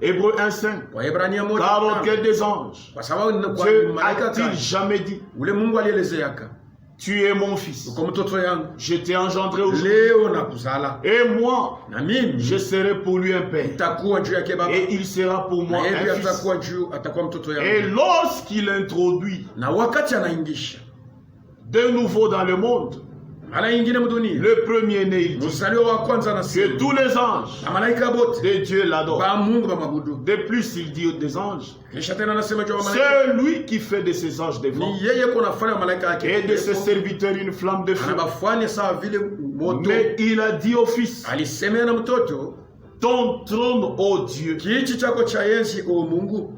Hébreux 1, 5. Kwa Ibrania Car 1:5. auquel des anges Kwa sababu kwa Dieu malaika a-t-il jamais dit, ule Mungu alielezeaka, tu es mon fils, uko mtoto yangu, je t'ai engendré aujourd'hui, leo nakuzala, et moi, na mimi je serai pour lui un père, nitakuwa juu yake baba, et il sera pour moi na yeye pia un fils. atakuwa mtoto Et yangu. lorsqu'il introduit Na wakati anaingisha de nouveau dans le monde, mara nyingine mdunia, le premier-né, il dit mzaliwa wa kwanza que anasema tous les anges na malaika bote de Dieu l'adorent. ba Mungu bamabudu. De plus, il dit des anges, Kisha tena anasema juu ya malaika, c'est lui qui fait de ses anges des vents ni yeye kuna fanya malaika et yake de ses serviteurs une flamme de feu. anabafanya sawa vile moto. Mais il a dit au fils, Alisemea na mtoto, ton trône, ô Dieu, kiti chako cha enzi o Mungu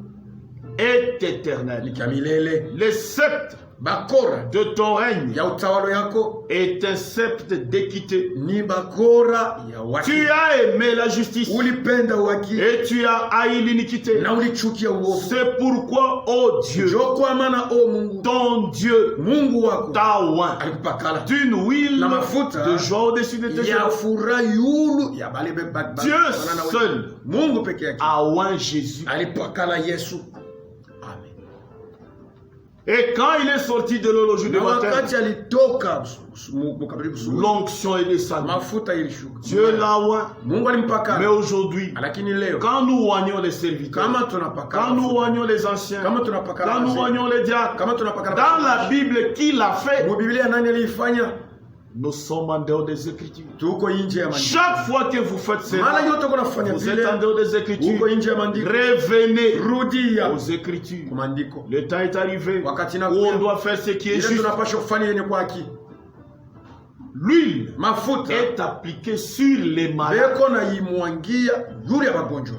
est ni éternel. cha milele, Le sceptre bakora de ton règne ya utawalo yako est un sceptre d'équité. ni bakora ya waki. Tu as aimé la justice Ulipenda uwaki et tu as haï l'iniquité. na ulichukia uovu. C'est pourquoi, ô Dieu, Njo kwa maana o Mungu, ton Dieu Mungu wako t'a oint alikupakala d'une huile na mafuta de joie au-dessus de tes ya yeux. furaha yulu ya bale Dieu seul Mungu peke yake a oint Jésus. alipakala Yesu. Amen. Et quand il est sorti de l'eau le jour du Na baptême, wakati alitoka mkabili busubuhi, l'onction est descendue. mafuta ilishuka. Dieu l'a oint. Mungu Mais alimpakala. aujourd'hui, Lakini leo quand nous oignons les serviteurs, kama tunapakala quand nous mafuta, oignons les anciens, kama tunapakala quand nous wazee, oignons les diacres, kama tunapakala dans la mafuta, Bible, qui l'a fait? mu Biblia nani aliifanya? Nous sommes en dehors des Écritures. Tuko nje ya maandiko. Chaque fois que vous faites Mara cela, yote kuna kufanya vous êtes vile, en dehors des uko Écritures. nje ya maandiko. Revenez Rudia aux Écritures. kwa maandiko. Le temps est arrivé Wakati où nakuja, on doit faire ce qui est ile juste. tunapaswa kufanya yenye kwa haki. L'huile Mafuta est appliquée sur les malades. beko na imwangia yule ya magonjwa.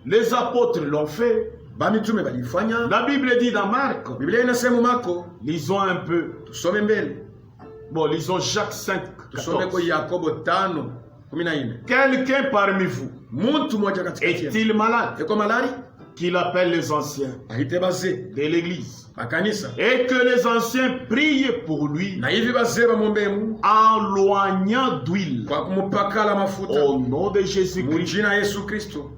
Les apôtres l'ont fait. Bamitume balifanya. La Bible dit dans Marc, Biblia inasema Marko, lisons un peu. tusome mbele. Bon, lisons Jacques 5, Tusome kwa 14. Yakobo 5:14. Quelqu'un parmi vous Muntu mmoja katikati yenu est-il malade yuko malari qu'il appelle les anciens ahite bazee de l'église makanisa et que les anciens prient pour lui na hivi bazee bamwombee Mungu en loignant d'huile kwa kumupakala mafuta au nom de mu Jésus-Christ. jina Yesu Kristo.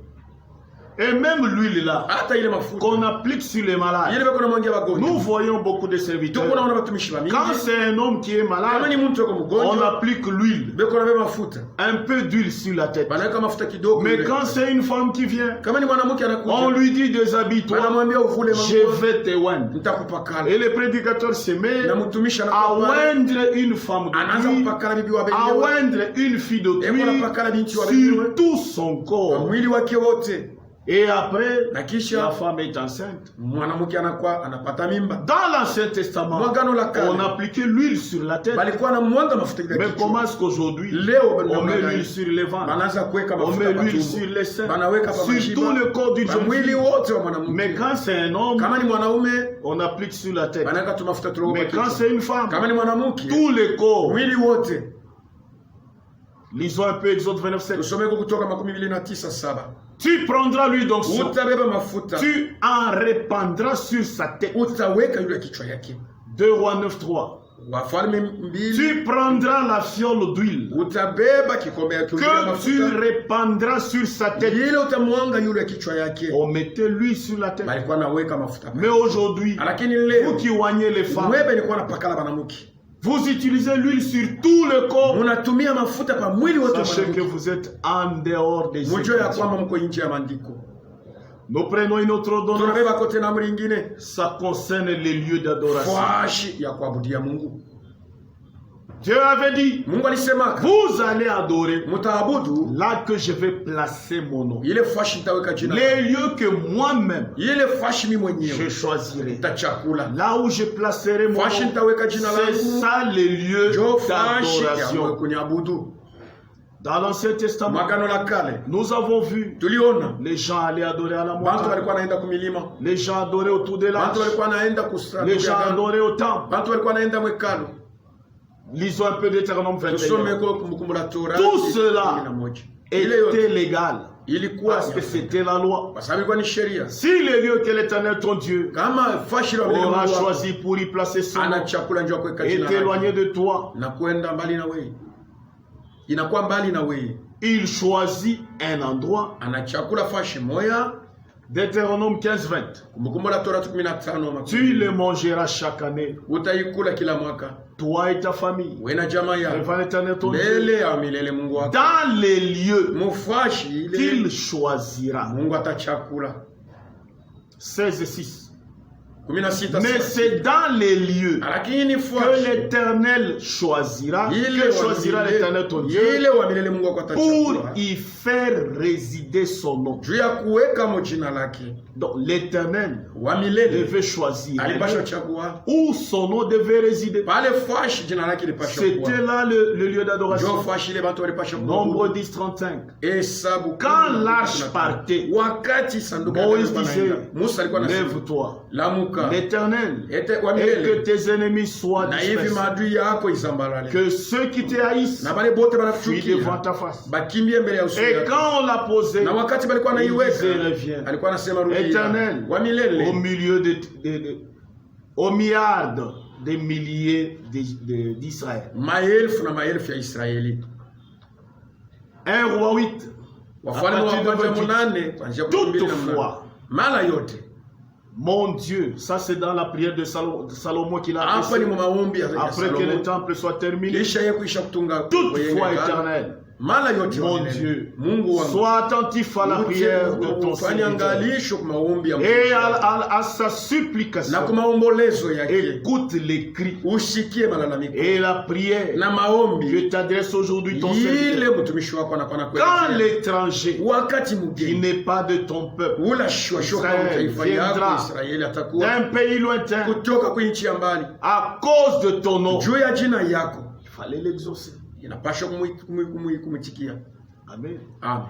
Et même l'huile là Hata ile mafuta qu'on applique sur les ile malades, bako na mwangia nous wagonjwa voyons beaucoup de serviteurs. tuko naona batumishi ba Quand mingi c'est un homme qui est kama malade, ni mtu yuko on mgonjwa applique l'huile, beko na beba mafuta un peu d'huile sur la tête. banaweka mafuta kidogo. Mais Ile. quand c'est une femme qui vient, Kama ni mwanamke on anakuja lui dit déshabille-toi, banamwambia uvule je manguo vais te oindre. nitakupakala. Et le prédicateur se met Na mtumishi à anakuwa pale oindre une femme anaanza de lui, kupakala bibi wa à benyewe oindre une fille eko d'autrui napakala binti wa benyewe sur tout son kwa corps. mwili wake wote, Et après, na la kisha femme est enceinte. mwanamke anakuwa anapata mimba. Dans l'Ancien Testament, Mwagano la on kale appliquait l'huile sur la tête. balikuwa na mwanga mafuta Mais kidogo. comment est-ce qu'aujourd'hui, Leo on met l'huile sur les ventres, banaanza kuweka on mafuta met kwa l'huile tumbo, sur les seins, banaweka pa sur mashiba, tout le corps du pa jeune mwili fille. wote wa Mais mwanamke. quand c'est un homme, Kama ni mwanaume on applique sur la tête. banaweka tu mafuta kidogo kwa Mais quand kichwa. c'est une femme, Kama ni mwanamke tout le corps. mwili wote. Lisons un peu Exode 29:7. Tusome Kutoka 29:7. Tu prendras l'huile d'onction, Utabeba mafuta tu en répandras sur sa tête. utaweka yule kichwa yake. 2 Rois 9:3. Wafalme 2. Tu prendras la fiole d'huile Utabeba kikombe ya que tu mafuta répandras sur sa tête. ile utamwanga yule kichwa yake. On mettait l'huile sur la tête. Balikuwa naweka mafuta. Mais aujourd'hui, Lakini vous leo qui oignez les femmes, wewe nilikuwa napakala banamuke. vous utilisez l'huile sur tout le corps. Munatumia mafuta pa mwili wote wa Sachez que mwanamke. vous êtes en dehors des Mujue ya Écritures. kwamba mko nje ya maandiko. Nous prenons une autre ordonnance. Tunabeba kote na amri nyingine. Ça concerne les lieux d'adoration. Fashi ya kuabudia Mungu. Dieu avait dit, Mungu alisema vous allez adorer mtaabudu là que je vais placer mon nom. ile fashi nitaweka jina. Les lieux que moi-même Ile fashi mimi je mwenyewe choisirai. nitachakula. Là où je placerai mon Fashi nom, nitaweka jina c'est langu. ça les lieux Jo fashi ya d'adoration. kuniabudu. Dans l'Ancien Testament, Mwagano la kale nous avons vu tuliona les gens aller adorer à la bantu montagne, walikuwa naenda kumilima, les gens adorer autour des lacs, bantu walikuwa naenda kusali, les gens adorer au temple. bantu walikuwa naenda mwekalo. Lisons un peu Deutéronome Tusome 21. kwa Kumbukumbu la Torati. Tout cela 11. Ile yote Était légal ilikuwa parce que c'était la loi. kwa sababu ilikuwa ni sheria. Si les lieux que l'Éternel ton Dieu Kama fashi la aura Mungu choisi pour y placer son ana nom chakula njoo kuweka est jina éloigné lake de toi, na kwenda mbali na wewe, inakuwa mbali na wewe, il choisit un endroit. ana chakula fashi moya. Deutéronome 15-20. Kumbukumbu la Torati 15. Tu le mangeras chaque année, Utaikula kila mwaka toi et ta famille, wewe na jamaa yako devant l'Éternel ton Dieu, mbele ya milele Mungu wako. dans les lieux Mufashi ile qu'il choisira. Mungu atachakula. 16-6. 16. Mais c'est dans les lieux Lakini que fashi l'Éternel choisira, que choisira l'Éternel ton Dieu, ile wa milele Mungu wako pour atachakula. y faire résider son nom. Juu ya kuweka mo jina lake Donc l'Éternel wa milele devait choisir alipasha chagua où son nom devait résider. pale fashi jina lake lipasha C'était kuwa. là le lieu Ndio d'adoration. fashi ile watu walipasha Nombre kuwa. 10-35. Hesabu Quand l'arche partait, wakati sanduku ya Moïse Mungu disait, anaenda, Musa alikuwa anasema lève-toi, lamuka l'Éternel, ete wa et que milele tes ennemis soient na hivi dispersés, maadui yako isambalale que ceux qui te haïssent na bale bote fuient banakuchukia devant ta face. bakimbie mbele ya uso Et yako. quand on l'a posé, Na wakati balikuwa il naiweka disait, reviens, alikuwa anasema rudia Éternel, wa milele au milieu au milliard des milliers d'Israël. maelfu na maelfu ya Israeli. 1 Roi 8. Wafalme wa kwanza 8 kuanzia 12 Toutefois, mara yote mon Dieu, ça c'est dans la prière de Salomon qu'il a hapa ni fait maombi ya après que le temple soit terminé. kisha yeye kuisha kutunga Toutefois, Éternel, mara yote mon milele. Dieu, Mungu wangu sois attentif à la prière de ton ufanye serviteur angalisho kwa maombi ya et Mungu à sa na supplication. kwa maombolezo yake, Écoute les cris ushikie malalamiko et la prière na maombi que t'adresse aujourd'hui ton serviteur. ile mtumishi wako anakuwa Quand nakuelekea. l'étranger Wakati qui mgeni n'est pas de ton peuple, ula shwashwa kwa Israël taifa yako viendra Israeli atakuwa d'un pays lointain, kutoka kwa nchi ya mbali à cause de ton nom, juu ya jina yako, il fallait l'exaucer. inapaswa kumwitikia. Amen. Amen.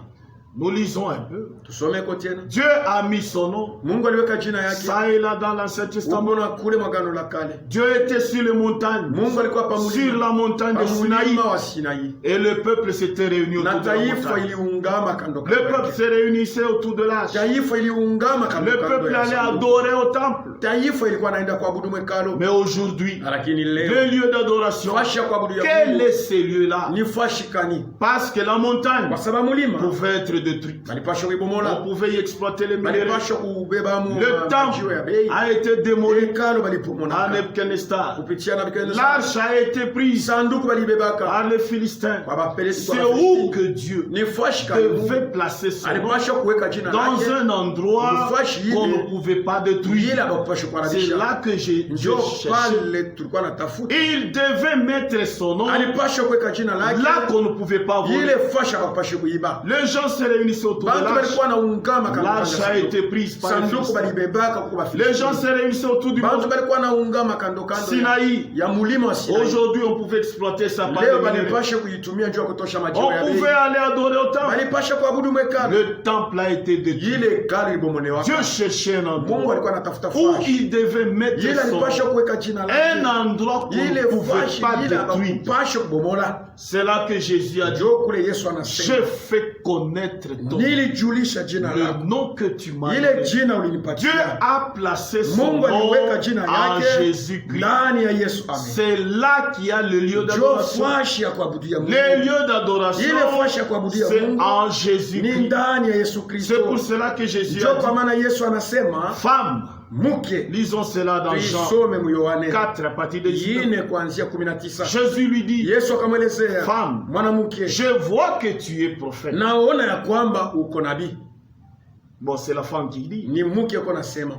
Nous lisons un peu. Tusome ko tena. Dieu a mis son nom Mungu aliweka jina yake. ça et là dans l'Ancien Testament. Umeona kule magano la kale. Dieu était sur les montagnes. Mungu alikuwa Sur la montagne de Sinaï. wa Sinai. Et le peuple s'était réuni Na autour de la taifa montagne. iliungama kando Le peuple kando. se réunissait autour de l'arche. Taifa iliungama kando Le kando. peuple ya allait sanduku. adorer au temple. Taifa ilikuwa inaenda kuabudu mwekalo. Mais aujourd'hui, Lakini leo le lieu d'adoration, fashi ya kuabudu ya quel Mungu est ce lieu-là? ni fashi kani? Parce que la montagne Kwa sababu mlima pouvait être détruite. balipasha On kuibomola. pouvait y exploiter les minéraux. Balipasha kubeba mu Le majiwe ya temple bei. a été démoli Hekalu à balipomona. Nebuchadnezzar. Kupitia na Nebuchadnezzar. L'arche a été prise Sanduku balibebaka. par les Philistins. Kwa bapelesi C'est kwa où Wafilisti. que Dieu Ni fashi kani devait Mungu placer son nom alipasha kuweka jina dans lake un endroit qu'on ne pouvait pas détruire. ile bakupasha C'est kuharibisha. là que j'ai Ndio cherché. pale tulikuwa natafuta. Il devait mettre son nom Alipasha kuweka jina lake là qu'on ne pouvait pas voler. ile fashi bakupasha kuiba. Les gens se réunissaient autour de Bantu l'arche. balikuwa naungama kando L'arche a été prise par les sanduku Philistins. balibebaka kwa Les gens Wafilisti. se réunissaient autour du Bantu mont balikuwa naungama kando kando Sinaï. ya mulima wa Sinai. Aujourd'hui, on pouvait exploiter ça par Leo les minéraux. balipasha kuitumia njoo kutosha majiwe ya On bei. pouvait aller adorer au temple. Balipasha kuabudu mwekalo. Le temple a été détruit. Ile hekalu ilibomolewa. Dieu cherchait un Mungu endroit alikuwa anatafuta où fashi. il devait mettre Ile son alipasha nom. kuweka jina Un lake. endroit qu'on Ile ne pouvait fashi pas ile détruire. bakupasha kubomola. C'est là que Jésus a dit, Njoo kule Yesu anasema. j'ai fait connaître ton nom. Nilijulisha jina Le lako. nom que tu m'as Ile donné. jina Dieu ulinipatia. a placé son Mungu nom aliweka jina en yake Jésus-Christ. ndani ya Yesu. Amen. C'est là qu'il y a le lieu Njoo d'adoration. fashi ya kuabudia Mungu. Les lieux d'adoration, Ile fashi ya kuabudia c'est Mungu en ni Jésus-Christ. ndani ya Yesu C'est Kristo. pour cela que Jésus Njoo a kwa dit, maana Yesu anasema femme, mke. lisons cela dans Jean Tuisome mu Yohane 4 à partir de 19. yine kuanzia 19. Jésus lui dit, Yesu akamwelezea femme, mwanamke, je vois que tu es prophète. naona ya kwamba uko nabii. Bon, c'est la femme qui dit, Ni mke uko nasema,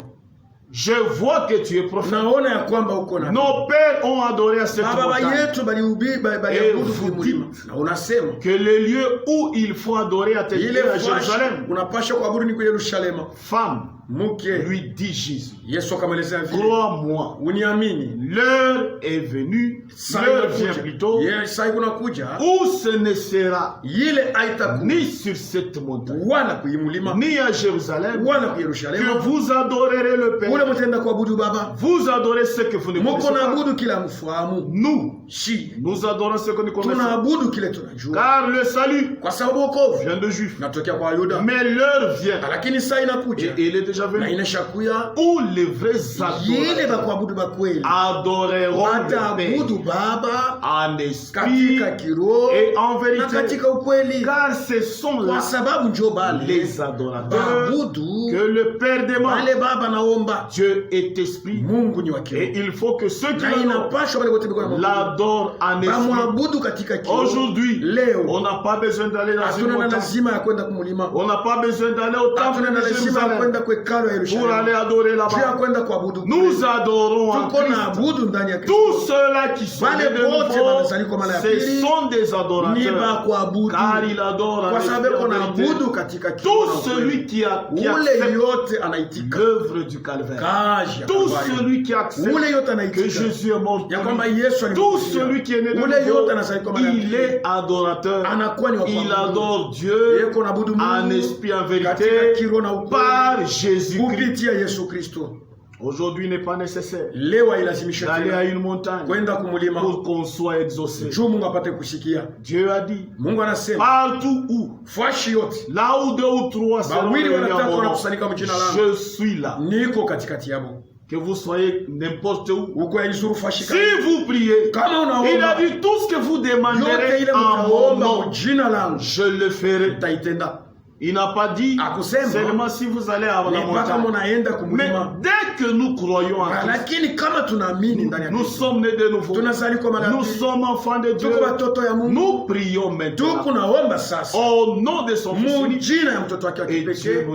je vois que tu es prophète. naona ya kwamba uko nabii. Nos pères ont adoré à cette Baba montagne. yetu baliabudu vous mlima. Na unasema Que le lieu où il faut adorer à ile à fashi Jérusalem. unapasha kuabudu ni kwa Yerusalemu. Femme, Mke, lui dit Jésus, Yesu akamwelezea vile, crois-moi, uniamini, l'heure est venue, l'heure vient plutôt, saa kunakuja où ce ne sera ile haitakuwa ni sur cette montagne, wala kuimulima ni à Jérusalem, wala ku que Yerusalemu, vous adorerez le ule Père. mtenda kuabudu Baba. Vous adorez ce que vous ne connaissez Muko pas. naabudu kila mfahamu, Nous, shi nous adorons ce que nous connaissons. tunaabudu kile tunajua, Car le salut kwa sababu wokovu vient de Juifs. natokea kwa Yuda. Mais l'heure vient, Lakini saa inakuja et il est déjà na venu, inashakuya où les vrais yile adorateurs bakuabudu bakweli adoreront le Père wataabudu Baba en esprit katika kiroho et en na vérité. katika ukweli, Car ce sont là kwa sababu njo bale les adorateurs baabudu que le Père demande. bale Baba naomba. Dieu est esprit Mungu ni wa et kiroho il faut que ceux qui na l'adorent inapashwa wale wote biko na l'adorent en esprit. bamwabudu katika kiroho. Aujourd'hui, Leo on n'a pas besoin d'aller dans une hatuna na montagne. lazima ya kwenda kumulima, On n'a pas besoin d'aller au temple hatuna na de lazima ya Jérusalem kwenda kwa hekalu ya pour aller Yerusalemu adorer juu ya là-bas. kwenda kuabudu. Nous adorons en Tuko na Christ. abudu ndani ya Tous Kristo. ceux-là qui sont Wale nés de wote nouveau, wamezaliwa mara ya ce pili, sont des ni ba adorateurs. kuabudu, Car il adore en kwa esprit sababu et en kuna vérité. abudu katika kiroho na Tout ukweli. celui qui Ule accepte yote anaitika l'œuvre du calvaire. kazi ya Tout Kalvari. celui qui accepte Ule yote que anaitika Jésus est mort ya pour kwamba lui. Yesu Tout alimkufa. celui qui est né de Ule nouveau, yote anazaliwa mara ya il pili. est adorateur. Anakuwa ni wa Il kuabudu. adore Dieu Yeko naabudu en Mungu esprit, en katika vérité, kiroho na ukweli par Jésus-Christ. kupitia Yesu Kristo. Aujourd'hui, il n'est pas nécessaire Leo hailazimisha d'aller à tena une montagne kwenda kumulima pour qu'on soit exaucé. juu Mungu apate kusikia. Dieu a dit, Mungu anasema partout où, fashi yote là où deux ou trois seront wawili réunis en wanataka mon nom, wanakusanyika mjina langu, je suis là. niko katikati yabo. Que vous soyez n'importe où. Uko yaizuru fashi Si kama vous priez, kama il a unaomba dit tout ce que vous yote demanderez ile en mon mtaomba nom, mjina langu je le ferai. utaitenda. Il n'a pas dit Akusema seulement si vous allez à la ni mpaka montagne. munaenda Mais kumulima. dès que nous croyons en Christ, Lakini kama tunaamini ndani ya nous Kristo, sommes nés de nouveau. tunazaliwa mara ya Nous pili, sommes enfants de Dieu. tuko watoto ya Mungu, Nous prions maintenant tuko naomba sasa au nom de son Fils unique. mujina ya mtoto wake wa Et Dieu kipekee,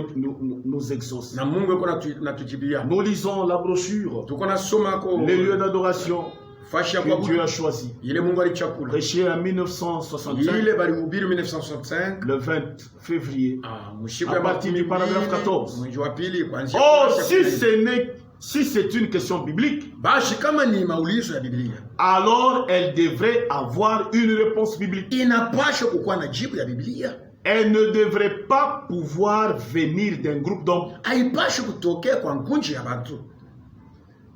nous exauce. na Mungu yuko natujibia. Nous lisons la brochure, Tuko nasoma ko les lieux d'adoration fashi ya que Dieu kuabudu a choisi. ile Mungu alichakula Prêché en 1965, ile balihubiri 1965 le 20 février. mshiku À ya partir du paragraphe 14. mwezi wa pili kuanzia Or, kurasa ya si kumi. si c'est une question biblique, Basi kama ni maulizo ya Biblia alors elle devrait avoir une réponse biblique. inapaswa kukuwa na jibu ya Biblia. elle ne devrait pas pouvoir venir d'un groupe d'hommes, haipashi kutokea kwa nkunji ya bantu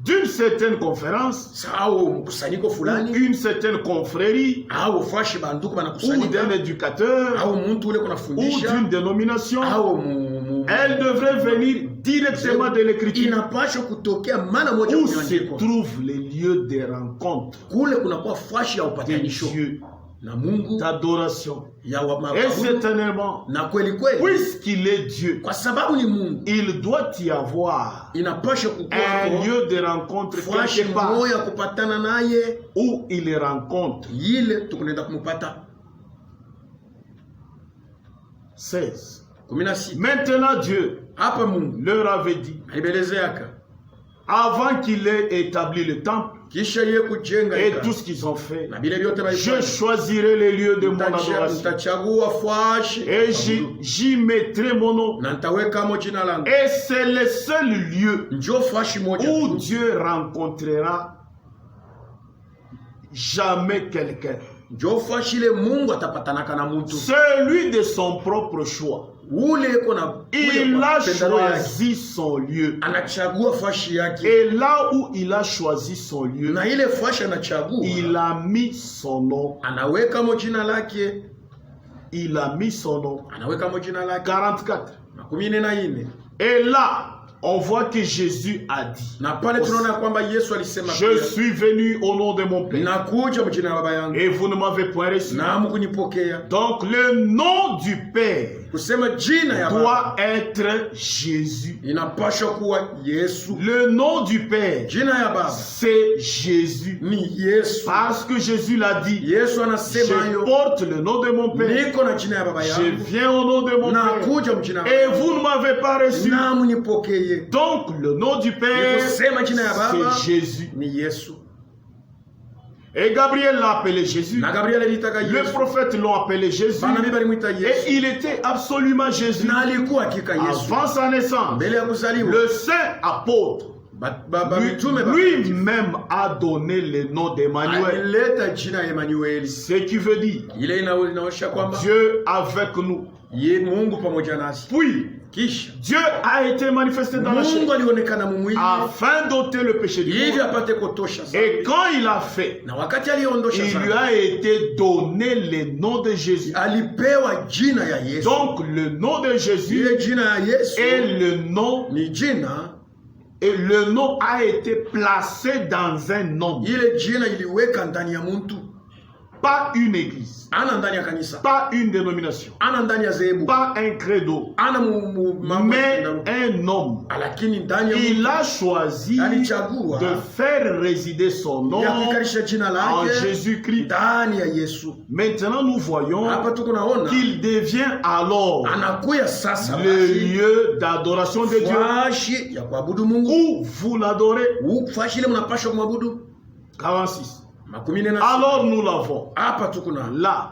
d'une certaine conférence, au mkusanyiko fulani une certaine confrérie, au fashi banduku ou banakusanyika d'un éducateur, au muntu ule ou kunafundisha d'une dénomination. au Elle devrait venir directement de l'écriture, inapaswa kutokea mara moja où kwenye se andiko. trouvent les lieux des rencontres Kule kunakuwa fashi ya de upatanisho Dieu, na Mungu d'adoration. ya Et mabudu certainement, na kweli kweli, puisqu'il est Dieu, kwa sababu ni Mungu, il doit y avoir inapaswa un kukuwa lieu de rencontre fashi quelque part moya kupatana naye, où il rencontre. ile tukunaenda kumupata. 16. 16 Maintenant Dieu hapa Mungu leur avait dit, alibelezeaka avant qu'il ait établi le temple kisha ye kujenga et hekalu, tout ce qu'ils ont fait, na bile vyote je balifanya, choisirai les lieux de mon adoration mtachagua fashi et j'y mettrai mon nom. na nitawekamo jina langu. Et c'est le seul lieu Njo fashi moja où tu Dieu rencontrera jamais quelqu'un. njo fashi ile Mungu atapatanaka na mtu Celui de son propre choix. ule iko na Il a pendano yake, choisi son lieu. anachagua fashi yake, Et là où il a choisi son lieu, na ile fashi anachagua il a mis son nom. anawekamo jina lake, Il a mis son nom. anawekamo jina lake. 44. 14. Et là, on voit que Jésus a dit, Na pale tunaona kwamba Yesu alisema je pia, suis venu au nom de mon Père nakuja mjina la baba yangu et vous ne m'avez point reçu. na mkunipokea. Donc le nom du Père Kusema jina ya baba doit être Jésus. inapaswa kuwa Yesu. Le nom du Père, Jina ya baba c'est Jésus. ni Yesu. Parce que Jésus l'a dit, Yesu anasema je yo, porte le nom de mon Père. niko na jina ya baba Je yangu viens au nom de mon na Père. kuja mjina Et vous ne m'avez pas reçu. na mnipokee. Donc le nom du Père, Kusema jina ya baba c'est Jésus. ni Yesu. Et Gabriel l'a appelé Jésus. Na Gabriel alitaka Le Yesu, prophète l'ont appelé Jésus. banabii balimwita Et Yesu, il était absolument Jésus. na alikuwa hakika Yesu Avant sa naissance, mbele ya kuzaliwa. le saint apôtre Mitume batakatifu lui-même a donné le nom d'Emmanuel. alileta jina ya Emanueli, Ce qui veut dire ile inaonyesha kwamba Dieu avec nous. ye Mungu pamoja nasi. Puis, Kisha Dieu a été manifesté dans la Mungu chair alionekana mumwili afin d'ôter le péché du ili monde. apate kutosha Et zambi, quand il a fait, na wakati aliondosha il lui zambi a été donné le nom de Jésus. alipewa jina ya Yesu. Donc le nom de Jésus Ile jina ya Yesu est le nom, ni jina, et le nom a été placé dans un nom, ile jina iliweka ndani ya mtu, pas une église, ana ndani ya kanisa, pas une dénomination, ana ndani ya zehebu, pas un credo, ana mais un homme. lakini ndani ya Il mtu a choisi alichagua de faire résider son nom ya kukalisha jina en lake Jésus-Christ. ndani ya Yesu. Maintenant, nous voyons Hapa tuko naona qu'il devient alors anakuya sasa le basi lieu d'adoration de Dieu fashi ya kuabudu Mungu, où vous l'adorez. fashi ile mnapaswa kumwabudu. 46. 16. Alors nous l'avons Hapa tuko na là.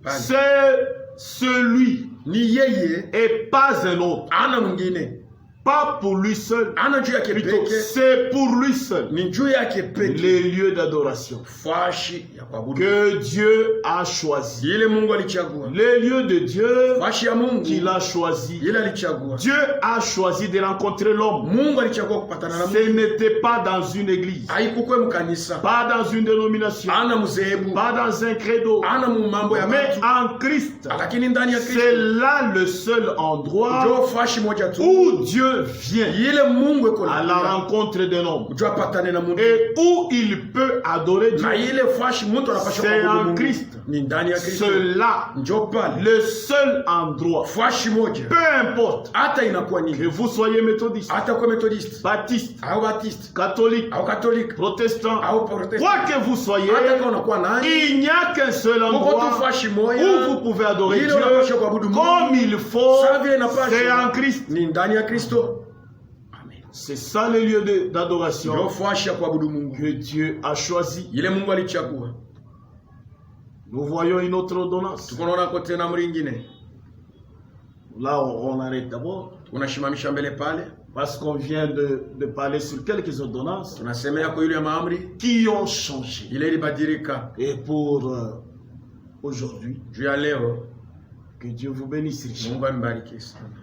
Pale. C'est celui ni yeye, et pas un autre. ana mwingine, Pas pour lui seul. ana juu yake Plutôt, peke, c'est pour lui seul ni juu yake peke les lieux d'adoration fashi ya kuabudu que Dieu a choisi. ile Mungu alichagua, Les lieux de Dieu fashi ya Mungu qu'il a choisi. ile alichagua. Dieu a choisi de rencontrer l'homme. Mungu alichagua kupatana na Ce Mungu, n'était pas dans une église, haikukwe mkanisa, pas dans une dénomination, ana mzehebu, pas dans un credo, ana mambo ya mais watu, en Christ. lakini ndani ya C'est Kristo là le seul endroit ndio fashi moja tu où Dieu vient ile Mungu eko à la rencontre d'un homme ndio apatane na Mungu, et où il peut adorer na Dieu. ile fashi mtu anapaswa C'est kuabudu en Mungu Christ. ni ndani ya Kristo, Cela, ndio pale le seul endroit, fashi moja, peu importe hata inakuwa que nini, vous soyez méthodiste, hata kwa Methodist baptiste, au Baptist catholique, au Catholic protestant, au Protestant, quoi que vous soyez, hata kama unakuwa nani, il n'y a qu'un seul kuko tu endroit fashi où moja vous pouvez adorer ile Dieu unapaswa kuabudu Mungu comme il faut, sawa vile inapaswa, c'est en Christ. ni ndani ya Kristo. Amen. C'est ça le lieu Ndio d'adoration fashi ya kuabudu Mungu que Dieu a choisi. ile Mungu alichagua. Nous voyons une autre ordonnance. Tukonaona kote na mwingine Là, on arrête d'abord tunashimamisha mbele pale, parce qu'on vient de parler sur quelques ordonnances tunasemea kwa yule ya maamri qui ont changé. ile ilibadilika Et pour aujourd'hui, juu ya leo Que Dieu vous bénisse richement. Mungu anibariki sana.